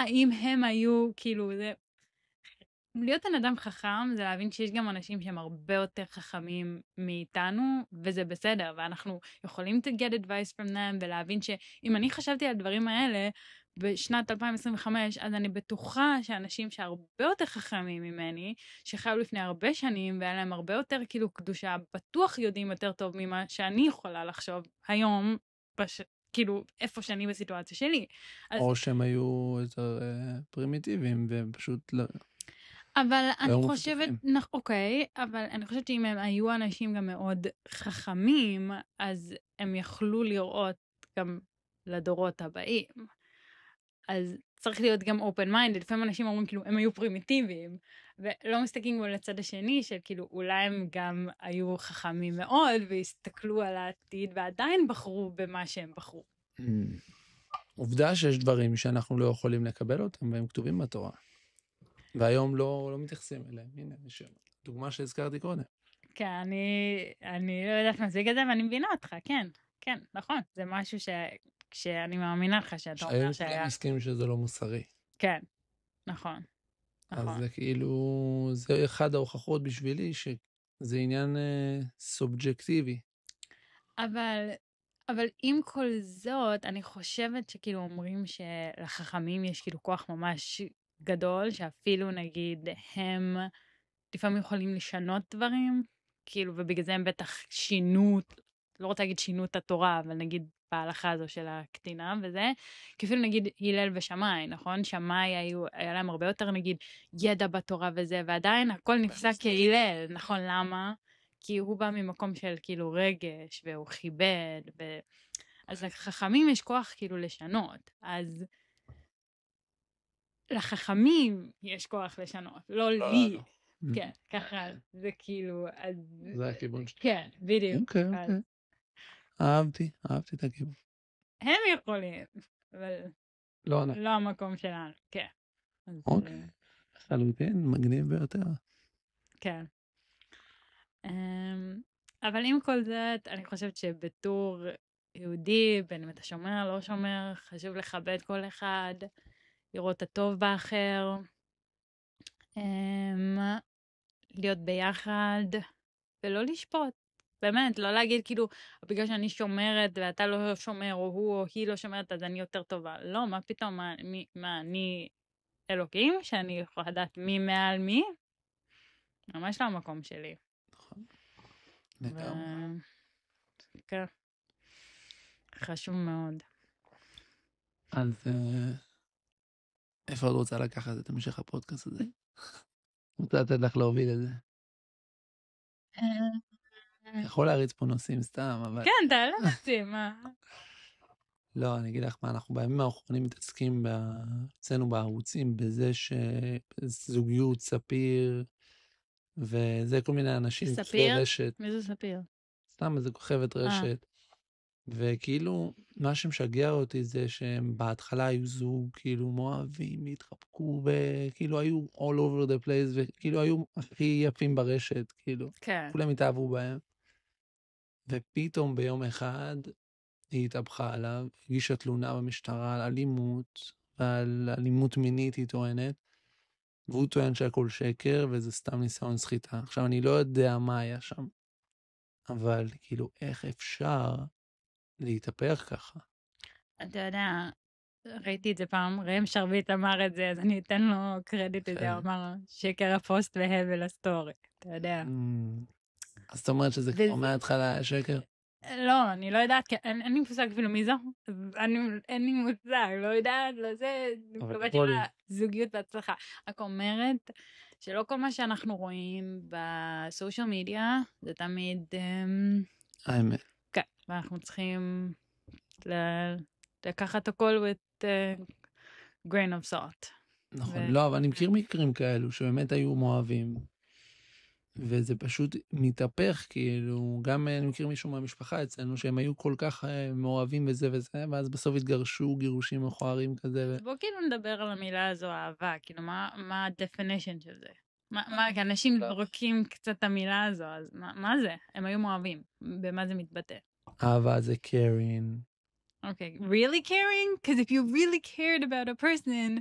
אם הם היו כאילו זה... להיות בן אדם חכם זה להבין שיש גם אנשים שהם הרבה יותר חכמים מאיתנו, וזה בסדר, ואנחנו יכולים to get advice from them, ולהבין שאם אני חשבתי על הדברים האלה בשנת 2025, אז אני בטוחה שאנשים שהרבה יותר חכמים ממני, שחיו לפני הרבה שנים, והיה להם הרבה יותר כאילו קדושה, בטוח יודעים יותר טוב ממה שאני יכולה לחשוב היום, כאילו איפה שאני בסיטואציה שלי. או שהם היו יותר פרימיטיביים, והם פשוט לא... אבל אני לא חושבת, מפותחים. אוקיי, אבל אני חושבת שאם הם היו אנשים גם מאוד חכמים, אז הם יכלו לראות גם לדורות הבאים. אז צריך להיות גם open minded. לפעמים אנשים אומרים כאילו הם היו פרימיטיביים, ולא מסתכלים על הצד השני של כאילו אולי הם גם היו חכמים מאוד, והסתכלו על העתיד ועדיין בחרו במה שהם בחרו. עובדה שיש דברים שאנחנו לא יכולים לקבל אותם, והם כתובים בתורה. והיום לא מתייחסים אליהם. הנה, יש דוגמה שהזכרתי קודם. כן, אני לא יודעת מספיק את זה, ואני מבינה אותך, כן, כן, נכון. זה משהו שאני מאמינה לך שאתה אומר שהיום שהיה... כולם מסכימים שזה לא מוסרי. כן, נכון, נכון. אז זה כאילו, זה אחד ההוכחות בשבילי שזה עניין סובייקטיבי. אבל עם כל זאת, אני חושבת שכאילו אומרים שלחכמים יש כאילו כוח ממש גדול, שאפילו נגיד הם לפעמים יכולים לשנות דברים, כאילו, ובגלל זה הם בטח שינו, לא רוצה להגיד שינו את התורה, אבל נגיד בהלכה הזו של הקטינה וזה, כי אפילו נגיד הלל ושמאי, נכון? שמאי היה להם הרבה יותר נגיד ידע בתורה וזה, ועדיין הכל נפסק כהלל, נכון? למה? כי הוא בא ממקום של כאילו רגש, והוא כיבד, אז לחכמים יש כוח כאילו לשנות, אז לחכמים יש כוח לשנות, לא לי. כן, ככה, זה כאילו, אז... זה הכיוון שלי. כן, בדיוק. אוקיי. אהבתי את הכיוון. הם יכולים, אבל לא המקום שלנו, כן. אוקיי, חלוטין, מגניב ביותר. כן. אבל עם כל זאת, אני חושבת שבתור יהודי, בין אם אתה שומר, לא שומר, חשוב לכבד כל אחד, לראות את הטוב באחר, להיות ביחד, ולא לשפוט. באמת, לא להגיד כאילו, בגלל שאני שומרת ואתה לא שומר, או הוא או היא לא שומרת, אז אני יותר טובה. לא, מה פתאום, מה אני אלוקים, שאני יכולה לדעת מי מעל מי? ממש לא המקום שלי. נכון. לגמרי. כן. חשוב מאוד. אז איפה עוד רוצה לקחת את המשך הפודקאסט הזה? רוצה לתת לך להוביל את זה. יכול להריץ פה נושאים סתם, אבל... כן, תעלה נושאים, מה? לא, אני אגיד לך מה, אנחנו בימים האחרונים מתעסקים אצלנו בערוצים בזה שזוגיות, ספיר, וזה כל מיני אנשים, כוכבי ספיר? רשת, מי זה ספיר? סתם איזה כוכבת רשת, וכאילו, מה שמשגע אותי זה שהם בהתחלה היו זוג, כאילו מואבים, התחבקו, וכאילו היו all over the place, וכאילו היו הכי יפים ברשת, כאילו, כן. כולם התאהבו בהם. ופתאום ביום אחד היא התהפכה עליו, הגישה תלונה במשטרה על אלימות, ועל אלימות מינית היא טוענת, והוא טוען שהכל שקר, וזה סתם ניסיון סחיטה. עכשיו, אני לא יודע מה היה שם, אבל כאילו, איך אפשר להתהפך ככה? אתה יודע, ראיתי את זה פעם, ראם שרביט אמר את זה, אז אני אתן לו קרדיט לזה, הוא אמר שקר הפוסט והבל הסטורי, אתה יודע. אז זאת אומרת שזה כבר מההתחלה היה שקר? לא, אני לא יודעת, אין לי מושג אפילו מי זו, אין לי מושג, לא יודעת, לא זה, אני מקווה שהזוגיות בהצלחה. רק אומרת שלא כל מה שאנחנו רואים בסושיאל מדיה, זה תמיד... האמת. כן, ואנחנו צריכים לקחת הכל with grain of salt. נכון, לא, אבל אני מכיר מקרים כאלו שבאמת היו מאוהבים, וזה פשוט מתהפך, כאילו, גם אני מכיר מישהו מהמשפחה אצלנו, שהם היו כל כך מאוהבים וזה וזה, ואז בסוף התגרשו גירושים מכוערים כזה. אז בוא כאילו נדבר על המילה הזו, אהבה, כאילו, מה ה-definition של זה? כי אנשים רוקים קצת את המילה הזו, אז מה זה? הם היו מאוהבים, במה זה מתבטא? אהבה זה caring. אוקיי, really caring? Because if you really cared about a person,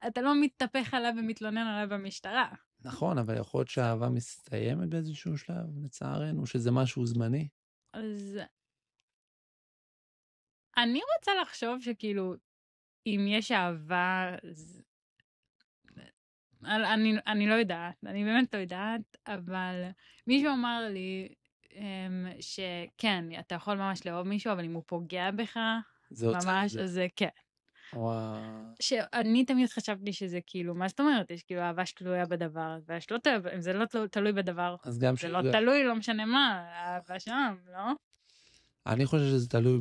אתה לא מתהפך עליו ומתלונן עליו במשטרה. נכון, אבל יכול להיות שהאהבה מסתיימת באיזשהו שלב, לצערנו, שזה משהו זמני. אז אני רוצה לחשוב שכאילו, אם יש אהבה, אני לא יודעת, אני באמת לא יודעת, אבל מישהו אמר לי שכן, אתה יכול ממש לאהוב מישהו, אבל אם הוא פוגע בך, ממש, אז זה כן. וואו. שאני תמיד חשבתי שזה כאילו, מה זאת אומרת? יש כאילו אהבה שתלויה בדבר, אם זה לא תלוי בדבר, זה לא תלוי, לא משנה מה, אהבה שם, לא? אני חושב שזה תלוי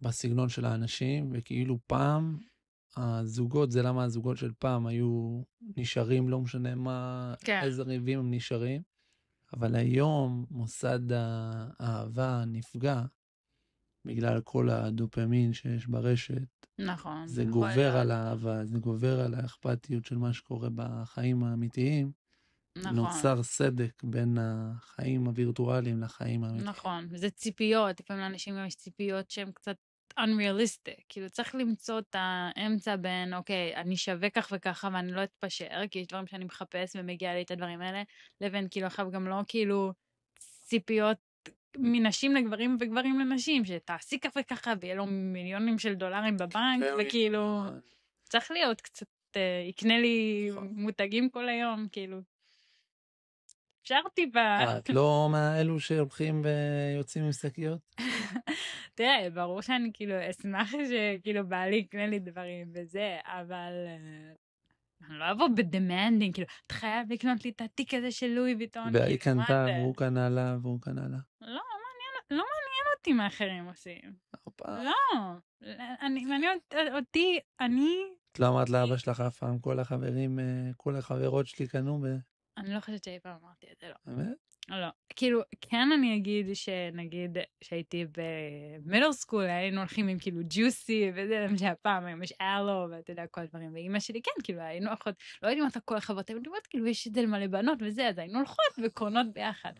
בסגנון של האנשים, וכאילו פעם, הזוגות, זה למה הזוגות של פעם היו נשארים, לא משנה מה, איזה ריבים הם נשארים, אבל היום מוסד האהבה נפגע, בגלל כל הדופמין שיש ברשת. נכון. זה גובר על האהבה, זה גובר על האכפתיות של מה שקורה בחיים האמיתיים. נכון. נוצר סדק בין החיים הווירטואליים לחיים האמיתיים. נכון, זה ציפיות, לפעמים לאנשים גם יש ציפיות שהן קצת unrealistic, כאילו צריך למצוא את האמצע בין, אוקיי, אני שווה כך וככה ואני לא אתפשר, כי יש דברים שאני מחפש ומגיע לי את הדברים האלה, לבין כאילו עכשיו גם לא כאילו ציפיות מנשים לגברים וגברים לנשים, שתעשי כך וככה ויהיה לו מיליונים של דולרים בבנק, וכאילו צריך להיות קצת, יקנה לי מותגים כל היום, כאילו. אפשר טיפה. את לא מהאלו שהולכים ויוצאים עם שקיות? תראה, ברור שאני כאילו אשמח שכאילו בעלי יקנה לי דברים וזה, אבל אני לא אבוא בדמנדינג, כאילו, אתה חייב לקנות לי את התיק הזה של לואי ויטון. והיא קנתה, והוא קנה לה, והוא קנה לה. לא מעניין אותי מה אחרים עושים. לא, מעניין אותי, את לא אמרת לאבא שלך אף פעם, כל החברים, כל החברות שלי קנו אני לא חושבת שאי פעם אמרתי את זה, לא. באמת? לא, כאילו, כן אני אגיד שנגיד שהייתי במידל סקול, היינו הולכים עם כאילו ג'וסי, וזה למה שהפעם היום יש אלו, ואתה יודע, כל הדברים, ואמא שלי כן, כאילו, היינו הולכות, לא יודעים מה כל החברות, אבל כאילו, יש את זה למלא בנות וזה, אז היינו הולכות וקונות ביחד.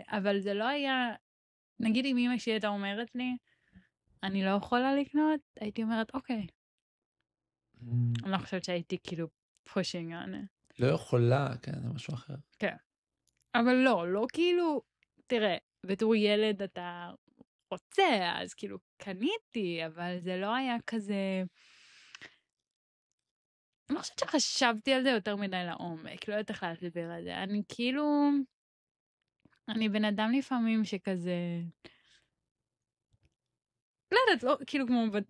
אבל זה לא היה, נגיד אם אמא שלי הייתה אומרת לי, אני לא יכולה לקנות, הייתי אומרת, אוקיי. אני לא חושבת שהייתי כאילו פושינג on it. לא יכולה, כן, זה משהו אחר. כן. אבל לא כאילו, תראה, בתור ילד אתה רוצה, אז כאילו קניתי, אבל זה לא היה כזה... אני חושבת שחשבתי על זה יותר מדי לעומק, לא יודעת איך להסביר על זה. אני כאילו... אני בן אדם לפעמים שכזה... לא יודעת, לא, כאילו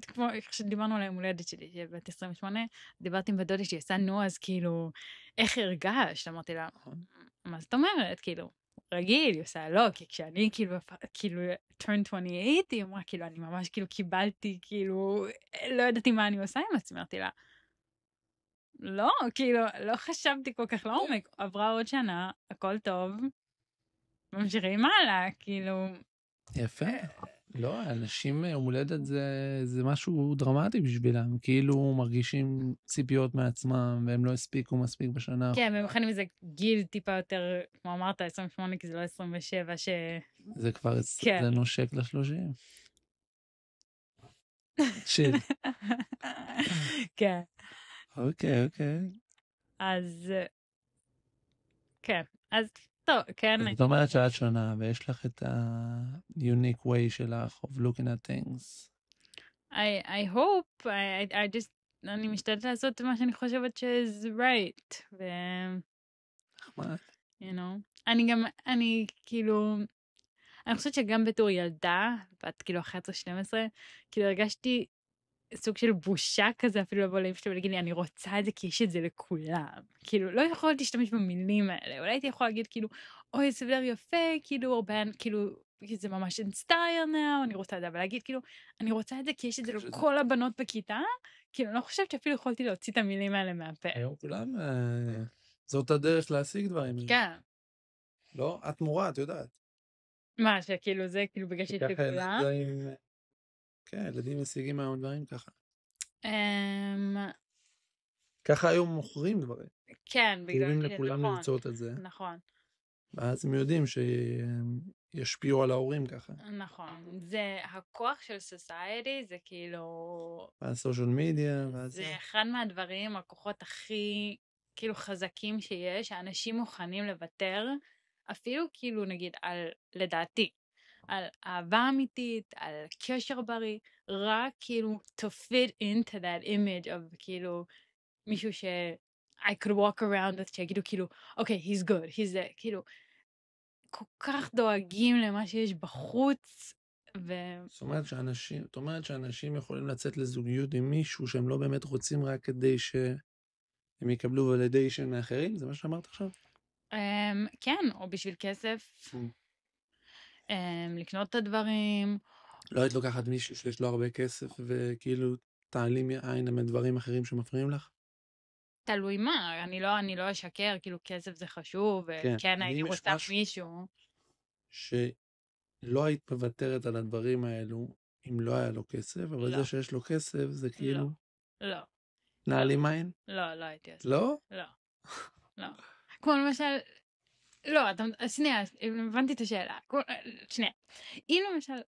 כמו שדיברנו על היום הולדת שלי, שבת 28, דיברתי עם בדודה שהיא עשה נו, אז כאילו, איך הרגשת? אמרתי לה, מה זאת אומרת? כאילו, רגיל, היא עושה לא, כי כשאני כאילו turn 28, היא אמרה, כאילו, אני ממש כאילו קיבלתי, כאילו, לא ידעתי מה אני עושה עם עצמי, אמרתי לה, לא, כאילו, לא חשבתי כל כך לעומק, עברה עוד שנה, הכל טוב, ממשיכים הלאה, כאילו, יפה. לא, אנשים יום הולדת זה משהו דרמטי בשבילם, כאילו מרגישים ציפיות מעצמם, והם לא הספיקו מספיק בשנה. כן, במיוחד אם זה גיל טיפה יותר, כמו אמרת, 28, כי זה לא 27, זה כבר, כן. זה נושק ל-30. שיט. כן. אוקיי. אז, כן, אז טוב, כן. זאת אומרת שאת שונה, ויש לך את ה-unique way שלך of looking at things. I hope, I just, אני משתדלת לעשות מה שאני חושבת שזה right, נחמד. you know, אני כאילו, אני חושבת שגם בתור ילדה, בת כאילו 11-12, כאילו הרגשתי סוג של בושה כזה אפילו לבוא לאמא שלי ולהגיד לי, אני רוצה את זה כי יש את זה לכולם. כאילו, לא יכולתי להשתמש במילים האלה, אולי הייתי יכולה להגיד כאילו, אוי, זה סביב יפה, כאילו, הרבה, כאילו, זה ממש inspire now, אני רוצה את זה, אבל להגיד כאילו, אני רוצה את זה כי יש את זה לכל הבנות בכיתה, כאילו, אני לא חושבת שאפילו יכולתי להוציא את המילים האלה מהפה. היום כולם, זאת הדרך להשיג דברים. כן. לא? את מורה, את יודעת. מה, שכאילו זה, כאילו, בגלל שיש לכולם? כן, ילדים משיגים היום דברים ככה. ככה היום מוכרים דברים. כן, בגלל קוראים לכולם לרצות את זה. נכון. ואז הם יודעים שישפיעו על ההורים ככה. נכון. זה הכוח של סוסייטי, זה כאילו... והסושיאל מדיה, זה אחד מהדברים, הכוחות הכי כאילו חזקים שיש, שאנשים מוכנים לוותר, אפילו כאילו נגיד על, לדעתי, על אהבה אמיתית, על קשר בריא, רק כאילו to fit into that image of כאילו מישהו ש... I could walk around with, שיגידו כאילו, אוקיי, he's good, he's that, כאילו, כל כך דואגים למה שיש בחוץ, זאת אומרת שאנשים יכולים לצאת לזוגיות עם מישהו שהם לא באמת רוצים רק כדי שהם יקבלו ולידיישן מאחרים? זה מה שאמרת עכשיו? כן, או בשביל כסף, לקנות את הדברים. לא היית לוקחת מישהו שיש לו הרבה כסף וכאילו תעלים עין מדברים אחרים שמפריעים לך? תלוי מה, אני לא אשקר, כאילו כסף זה חשוב, וכן הייתי רוצה מישהו. שלא היית מוותרת על הדברים האלו אם לא היה לו כסף, אבל זה שיש לו כסף זה כאילו... לא. נעלים עין? לא הייתי עושה. לא? לא. כמו למשל, לא, שנייה, הבנתי את השאלה. שנייה. אם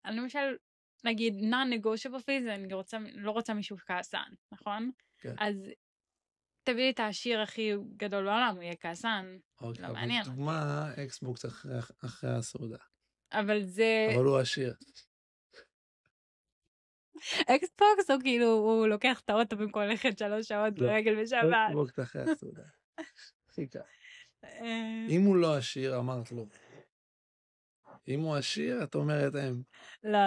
למשל, נגיד, non-negotiable fees, אני לא רוצה מישהו כעסן, נכון? כן. אז תביא לי את העשיר הכי גדול בעולם, הוא יהיה כעסן. לא מעניין. אבל דוגמה, אקסבוקס אחרי הסעודה. אבל הוא עשיר. אקסבוקס, או כאילו, הוא לוקח את האוטו במקום ללכת 3 שעות ברגל בשבת. אקסבוקס אחרי הסעודה. חיכה. אם הוא לא עשיר, אמרת לו. אם הוא עשיר, את אומרת הם. לא,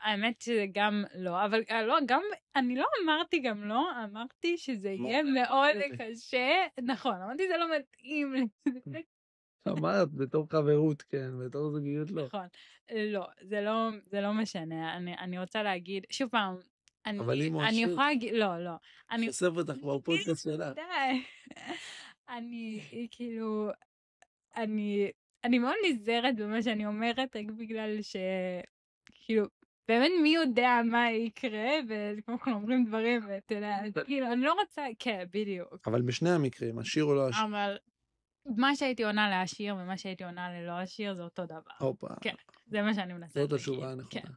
האמת שזה גם לא, אבל גם, אני לא אמרתי גם לא, אמרתי שזה יהיה מאוד קשה, נכון, אמרתי זה לא מתאים. אמרת, בתור חברות, כן, בתור זוגיות לא. נכון, לא, זה לא משנה, אני רוצה להגיד, שוב פעם, אבל אם הוא עשיר, אני יכולה להגיד, לא. חושף אותך בפודקאסט שלך. די, כאילו, אני מאוד נזהרת במה שאני אומרת, רק בגלל כאילו, באמת מי יודע מה יקרה, וכמו אנחנו אומרים דברים, ואתה יודע, כאילו, אני לא רוצה, כן, בדיוק. אבל בשני המקרים, עשיר או לא עשיר? אבל מה שהייתי עונה לעשיר, ומה שהייתי עונה ללא עשיר, זה אותו דבר. הופה. כן, זה מה שאני מנסה זאת התשובה הנכונה. כן.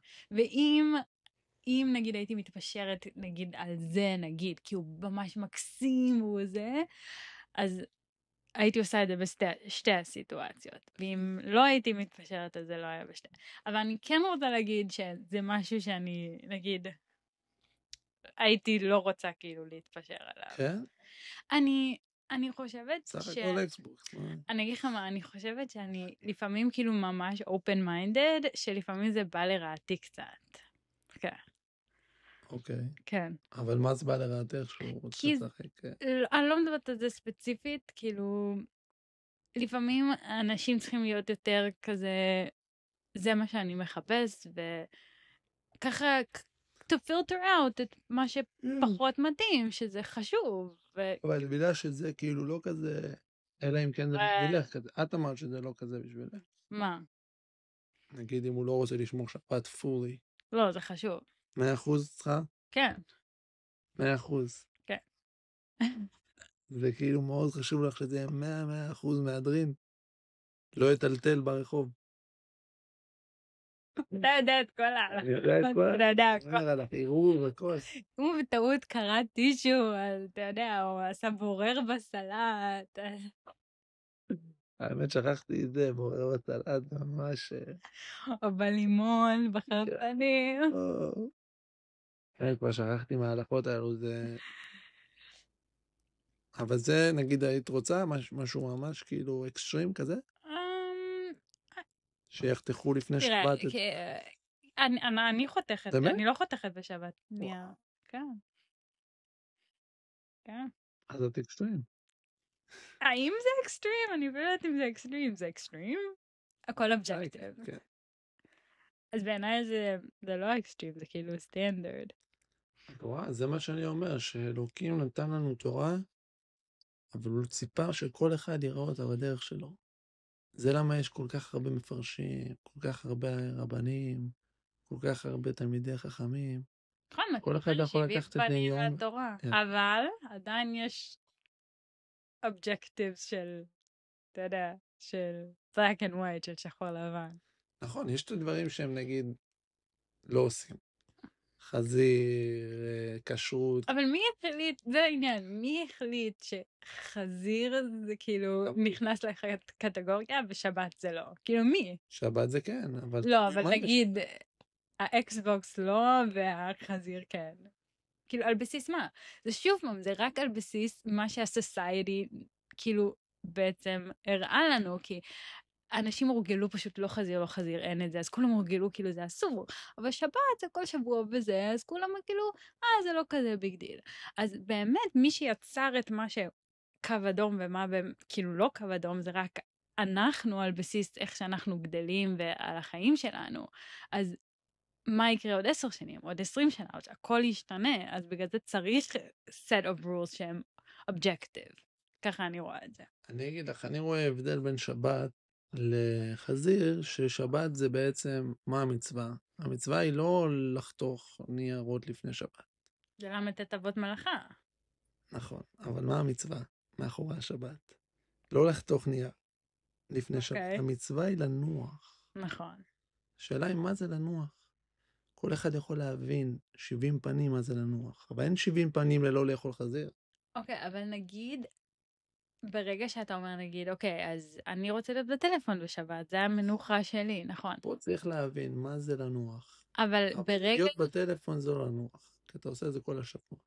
ואם נגיד הייתי מתפשרת, נגיד, על זה, נגיד, כי הוא ממש מקסים, הוא זה, אז הייתי עושה את זה בשתי הסיטואציות, ואם לא הייתי מתפשרת, אז זה לא היה בשתי. אבל אני כן רוצה להגיד שזה משהו שאני, נגיד, הייתי לא רוצה כאילו להתפשר עליו. כן? אני חושבת סך הכל אקסבוקס. אני אגיד לך מה, אני חושבת שאני לפעמים כאילו ממש open minded, שלפעמים זה בא לרעתי קצת. כן. אוקיי. כן. אבל מה זה בא לרעתך שהוא רוצה לשחק? אני לא מדברת על זה ספציפית, כאילו, לפעמים אנשים צריכים להיות יותר כזה, זה מה שאני מחפש, וככה to filter out את מה שפחות מתאים, שזה חשוב. אבל בגלל שזה כאילו לא כזה, אלא אם כן זה בשבילך כזה. את אמרת שזה לא כזה בשבילך. מה? נגיד אם הוא לא רוצה לשמור שבת פולי. לא, זה חשוב. 100% צריכה? כן. 100%. כן. זה כאילו מאוד חשוב לך שזה יהיה 100% מהדרין. לא יטלטל ברחוב. אתה יודע את כל אני יודע את כל אתה יודע, אומר על החירור וכל. הוא בטעות קרא טישו, אז אתה יודע, הוא עשה בורר בסלט. האמת שכחתי את זה, בורר בסלט ממש. או בלימון, בחרפנים. כבר שכחתי מההלכות האלו, זה... אבל זה, נגיד, היית רוצה משהו ממש כאילו אקסטרים כזה? שיחתכו לפני שבת? תראה, אני חותכת, באמת? אני לא חותכת בשבת. כן. כן. אז את אקסטרים. האם זה אקסטרים? אני לא יודעת אם זה אקסטרים. זה אקסטרים? הכל אובג'קטיב. כן. אז בעיניי זה לא אקסטרים, זה כאילו סטנדרט. תורה, זה מה שאני אומר, שאלוקים נתן לנו תורה, אבל הוא ציפה שכל אחד יראה אותה בדרך שלו. זה למה יש כל כך הרבה מפרשים, כל כך הרבה רבנים, כל כך הרבה תלמידי חכמים. נכון, כל אחד יכול לקחת את זה בנים יום. מהתורה. כן. אבל עדיין יש אובג'קטיבס של, אתה יודע, של black and white, של שחור לבן. נכון, יש את הדברים שהם נגיד לא עושים. חזיר, כשרות. אבל מי החליט, זה העניין, מי החליט שחזיר זה כאילו נכנס לקטגוריה ושבת זה לא? כאילו מי? שבת זה כן, אבל... לא, אבל נגיד, האקסבוקס לא והחזיר כן. כאילו על בסיס מה? זה שוב פעם, זה רק על בסיס מה שהסוסייטי כאילו בעצם הראה לנו, כי אנשים הורגלו פשוט לא חזיר, אין את זה, אז כולם הורגלו כאילו זה אסור, אבל שבת זה כל שבוע וזה, אז כולם כאילו, זה לא כזה ביג דיל. אז באמת מי שיצר את מה שקו אדום ומה כאילו לא קו אדום, זה רק אנחנו על בסיס איך שאנחנו גדלים ועל החיים שלנו, אז מה יקרה עוד 10 שנים, עוד 20 שנה, עוד שהכל ישתנה, אז בגלל זה צריך set of rules שהם objective. ככה אני רואה את זה. אני אגיד לך, אני רואה הבדל בין שבת לחזיר, ששבת זה בעצם מה המצווה. המצווה היא לא לחתוך ניירות לפני שבת. זה ל"ט אבות מלאכה. נכון. אבל מה המצווה מאחורי השבת? לא לחתוך נייר לפני שבת. המצווה היא לנוח. נכון. השאלה היא מה זה לנוח. כל אחד יכול להבין 70 פנים מה זה לנוח, אבל אין 70 פנים ללא לאכול חזיר. אוקיי, אבל נגיד, ברגע שאתה אומר נגיד, אוקיי, אז אני רוצה להיות בטלפון בשבת, זה המנוחה שלי, נכון? פה צריך להבין מה זה לנוח. אבל ברגע... להיות בטלפון זה לא לנוח, כי אתה עושה את זה כל השבוע.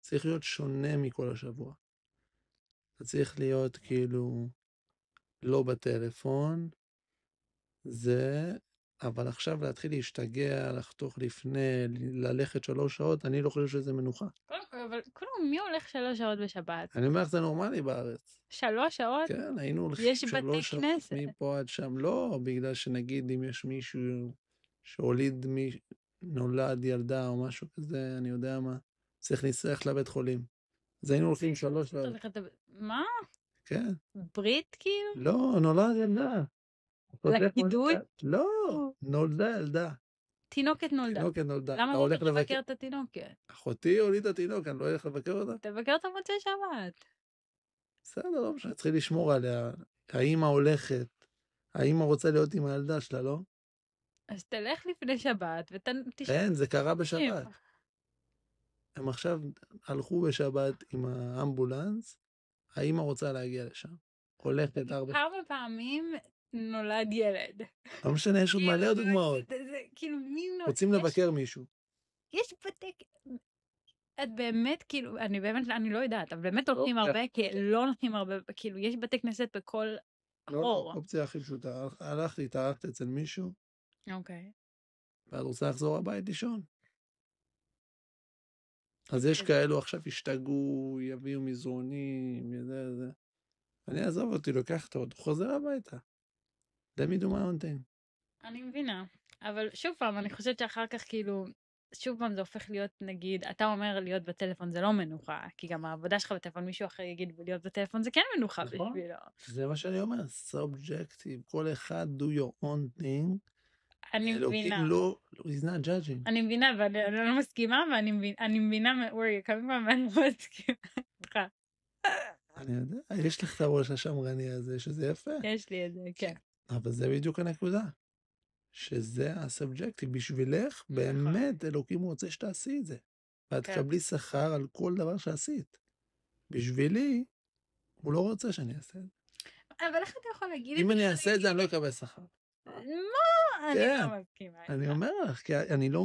צריך להיות שונה מכל השבוע. אתה צריך להיות כאילו לא בטלפון, זה... אבל עכשיו להתחיל להשתגע, לחתוך לפני, ללכת 3 שעות, אני לא חושב שזה מנוחה. אבל כולם, מי הולך 3 שעות בשבת? אני אומר לך, זה נורמלי בארץ. 3 שעות? כן, היינו הולכים יש 3 בתי שעות כנסת. מפה עד שם. לא, בגלל שנגיד אם יש מישהו שהוליד, נולד ילדה או משהו כזה, אני יודע מה, צריך ללכת לבית חולים. אז היינו הולכים 3 שעות. מה? כן. ברית כאילו? לא, נולד ילדה. לקידוד? לא, נולדה ילדה. תינוקת נולדה. תינוקת נולדה. למה לא לבקר את התינוקת? אחותי הולידה תינוק, אני לא הולך לבקר אותה. תבקר אותה מוצא שבת. בסדר, לא משנה, צריך לשמור עליה. האמא הולכת, האמא רוצה להיות עם הילדה שלה, לא? אז תלך לפני שבת ותשמע. אין, זה קרה בשבת. הם עכשיו הלכו בשבת עם האמבולנס, האמא רוצה להגיע לשם. הולכת 4... כמה פעמים נולד ילד. לא משנה, יש עוד מלא דוגמאות. כאילו מי נולד? רוצים לבקר מישהו. יש בתי... את באמת, כאילו, אני לא יודעת, אבל באמת הולכים הרבה, כי לא נותנים הרבה, כאילו, יש בתי כנסת בכל חור. אופציה הכי פשוטה, הלכת, התארחת אצל מישהו. אוקיי. ואת רוצה לחזור הבית לישון. אז יש כאלו עכשיו ישתגעו, יביאו מזרונים, זה. אני אעזוב אותי, לוקח את האוטו, חוזר הביתה. Let me do my own thing. אני מבינה, אבל שוב פעם, אני חושבת שאחר כך כאילו, שוב פעם זה הופך להיות, נגיד, אתה אומר להיות בטלפון זה לא מנוחה, כי גם העבודה שלך בטלפון, מישהו אחר יגיד להיות בטלפון זה כן מנוחה נכון. בשבילו. זה מה שאני אומר, subjective, כל אחד do your own thing. אני אלוקים מבינה. לא, he's not judging. אני מבינה, ואני לא מסכימה, ואני מבינה where you're coming from, ואני לא מסכימה איתך. אני יודע, יש לך את הראש השמרני הזה, שזה יפה. יש לי את זה, כן. אבל זה בדיוק הנקודה. שזה הסובג'קטיב. בשבילך, באמת, אלוקים רוצה שתעשי את זה. ואת תקבלי שכר על כל דבר שעשית. בשבילי, הוא לא רוצה שאני אעשה את זה. אבל איך אתה יכול להגיד את זה? אם אני אעשה את זה, אני לא אקבל שכר. מה? אני לא מסכימה. אני אומר לך, כי אני לא,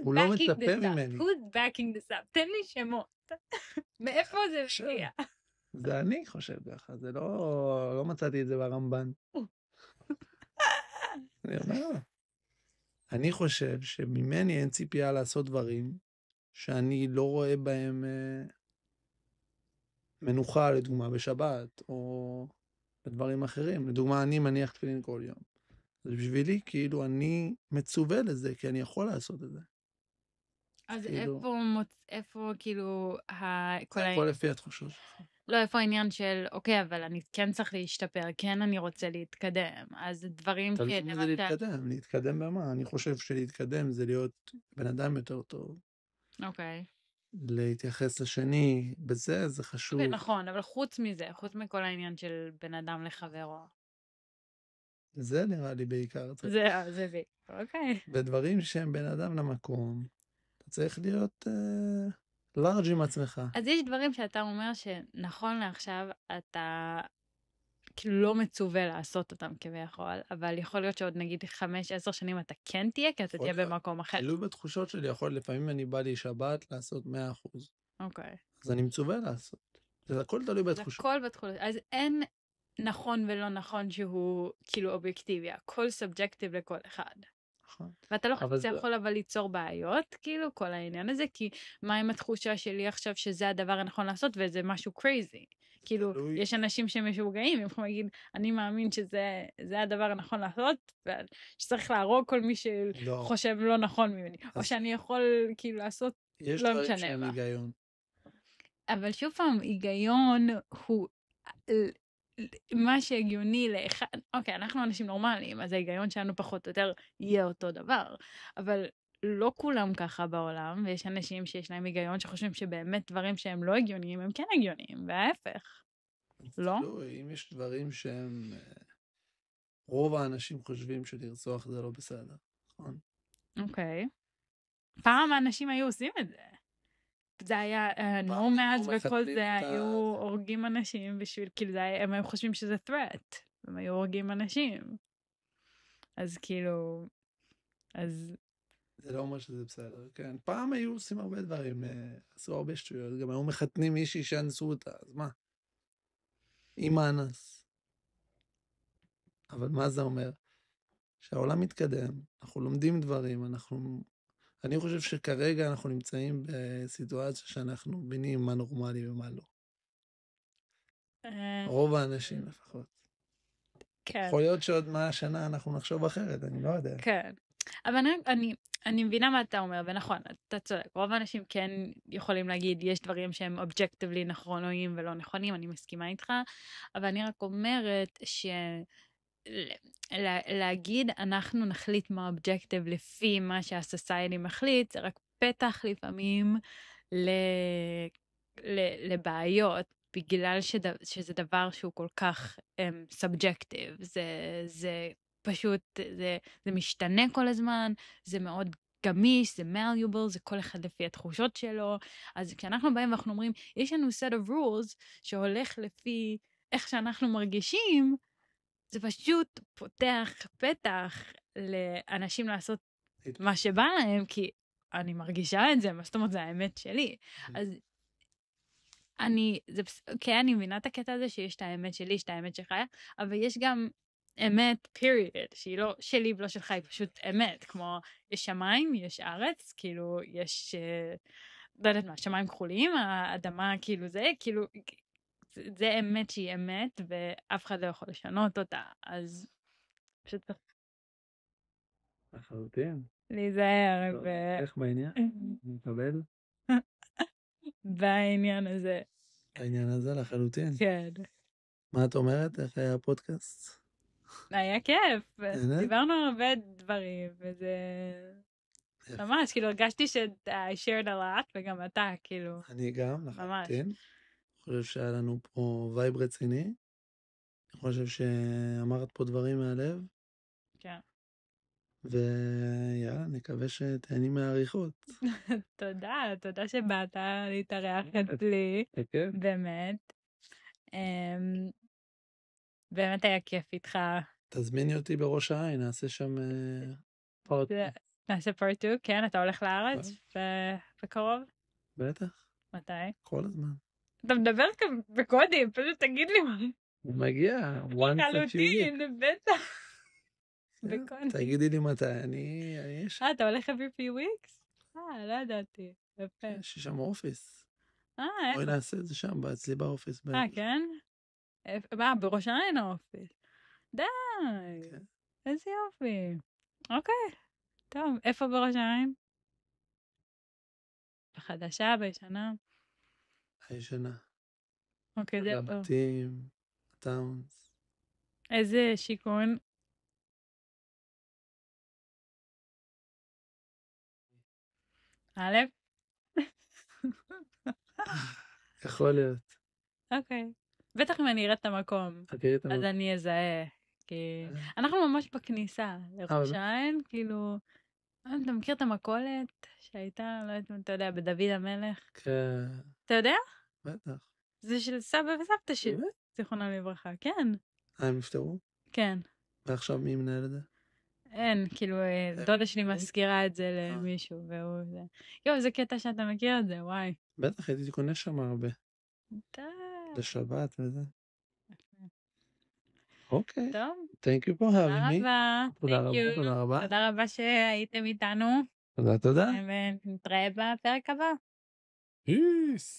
הוא לא מצפה ממני. Who's backing this up? תן לי שמות. מאיפה זה מגיע? זה אני חושב ככה, זה לא מצאתי את זה ברמב"ן. אני אומר, אני חושב שממני אין ציפייה לעשות דברים שאני לא רואה בהם מנוחה, לדוגמה, בשבת, או בדברים אחרים. לדוגמה, אני מניח תפילין כל יום. אז בשבילי, כאילו, אני מצווה לזה, כי אני יכול לעשות את זה. אז איפה, כאילו, הכל לפי התחושות שלך. לא, איפה העניין של, אוקיי, אבל אני כן צריך להשתפר, כן אני רוצה להתקדם, אז דברים תלוי מה זה להתקדם, להתקדם במה? אני חושב שלהתקדם זה להיות בן אדם יותר טוב. אוקיי. להתייחס לשני, בזה זה חשוב. אוקיי, נכון, אבל חוץ מזה, חוץ מכל העניין של בן אדם לחברו. זה נראה לי בעיקר. זה בי, אוקיי. בדברים שהם בן אדם למקום, אתה צריך להיות לארג' עם עצמך. אז יש דברים שאתה אומר שנכון לעכשיו אתה כאילו לא מצווה לעשות אותם כביכול, אבל יכול להיות שעוד נגיד 5-10 שנים אתה כן תהיה, כי אתה תהיה במקום אחר. תלוי בתחושות שלי, לפעמים אני בא לי שבת לעשות 100%. אוקיי. אז אני מצווה לעשות. זה הכל תלוי בתחושות. זה הכל בתחושות. אז אין נכון ולא נכון שהוא כאילו אובייקטיבי, הכל סובג'קטיב לכל אחד. נכון. ואתה לא יכול אבל ליצור בעיות, כאילו, כל העניין הזה, כי מה עם התחושה שלי עכשיו שזה הדבר הנכון לעשות, וזה משהו קרייזי. כאילו, יש אנשים שמשוגעים, הם יכולים להגיד, אני מאמין שזה הדבר הנכון לעשות, ושצריך להרוג כל מי שחושב לא נכון ממני. או שאני יכול, כאילו, לעשות, לא משנה מה. יש דברים שהם היגיון. אבל שוב פעם, היגיון הוא מה שהגיוני לאחד, אוקיי, אנחנו אנשים נורמליים, אז ההיגיון שלנו פחות או יותר יהיה אותו דבר, אבל לא כולם ככה בעולם, ויש אנשים שיש להם היגיון שחושבים שבאמת דברים שהם לא הגיוניים, הם כן הגיוניים, וההפך. לא? אם יש דברים שהם, רוב האנשים חושבים שלרצוח זה לא בסדר, נכון? אוקיי. פעם האנשים היו עושים את זה. זה היה נומאדס וכל זה, היו הורגים אנשים בשביל, כאילו הם היו חושבים שזה threat, הם היו הורגים אנשים. אז כאילו, אז... זה לא אומר שזה בסדר, כן. פעם היו עושים הרבה דברים, עשו הרבה שטויות, גם היו מחתנים מישהי שאנסו אותה, אז מה? עם האנס. אבל מה זה אומר? שהעולם מתקדם, אנחנו לומדים דברים, אני חושב שכרגע אנחנו נמצאים בסיטואציה שאנחנו מבינים מה נורמלי ומה לא. רוב האנשים לפחות. כן. יכול להיות שעוד 100 שנה אנחנו נחשוב אחרת, אני לא יודע. כן. אבל אני מבינה מה אתה אומר, ונכון, אתה צודק. רוב האנשים כן יכולים להגיד, יש דברים שהם אובייקטיבלי נכונים ולא נכונים, אני מסכימה איתך, אבל אני רק אומרת להגיד אנחנו נחליט מה אובייקטיב לפי מה שהסוסייטי מחליט, זה רק פתח לפעמים לבעיות, בגלל שזה דבר שהוא כל כך סובג'קטיב, זה פשוט, זה משתנה כל הזמן, זה מאוד גמיש, זה malleable, זה כל אחד לפי התחושות שלו, אז כשאנחנו באים ואנחנו אומרים, יש לנו set of rules שהולך לפי איך שאנחנו מרגישים, זה פשוט פותח פתח לאנשים לעשות מה שבא להם, כי אני מרגישה את זה, מה זאת אומרת, זה האמת שלי. אז כן, אני מבינה את הקטע הזה שיש את האמת שלי, יש את האמת שלך, אבל יש גם אמת, period, שהיא לא שלי ולא שלך, היא פשוט אמת, כמו יש שמיים, יש ארץ, כאילו יש, לא יודעת מה, שמיים כחולים, האדמה כאילו זה, כאילו, זה אמת שהיא אמת, ואף אחד לא יכול לשנות אותה, אז פשוט צריך לחלוטין. להיזהר טוב, איך בעניין? אני מקבל בעניין הזה. העניין הזה לחלוטין. כן. מה את אומרת? איך היה הפודקאסט? היה כיף, נהנית? דיברנו על הרבה דברים, וזה יפה. ממש, כאילו הרגשתי I shared a lot, וגם אתה, כאילו, אני גם, ממש. לחלוטין. אני חושב שהיה לנו פה וייב רציני. אני חושב שאמרת פה דברים מהלב, כן. ויאללה, נקווה שתהני מהעריכות. תודה שבאת להתארח אצלי, כן. באמת. באמת היה כיף איתך. תזמיני אותי בראש העין, נעשה שם פארט. נעשה פארט 2, כן, אתה הולך לארץ בקרוב? בטח, מתי? כל הזמן. אתה מדבר כאן בקודים, פשוט תגיד לי מה. הוא מגיע, once a few weeks. חלוטין, בטח. בקודים. תגידי לי מתי, אני יש. אתה הולך every few weeks? לא ידעתי. יפה. יש לי שם אופיס. איך? בואי נעשה את זה שם, אצלי באופיס. כן? בראש העין האופיס. די. כן. איזה יופי. אוקיי. טוב, איפה בראש העין? בחדשה, בישנה? הישנה. אוקיי, זה... הבתים, הטאונס. איזה שיכון? א'? יכול להיות. אוקיי. בטח אם אני אראה את המקום, תראי את אז המקום. אני אזהה. כי אנחנו ממש בכניסה לראש באמת? העין, כאילו... אתה מכיר את המכולת שהייתה, לא יודעת אם אתה יודע, בדוד המלך? כן. אתה יודע? בטח. זה של סבא וסבתא שלי, באמת? זיכרונם לברכה, כן. הם נפטרו? כן. ועכשיו מי מנהל את זה? אין, כאילו, דודה שלי מזכירה את זה למישהו, והוא זה. יואו, זה קטע שאתה מכיר את זה, וואי. בטח, הייתי קונה שם הרבה. טוב. לשבת וזה. אוקיי. טוב. Thank you for having me. תודה רבה. תודה רבה. תודה רבה שהייתם איתנו. תודה. ונתראה בפרק הבא. Peace.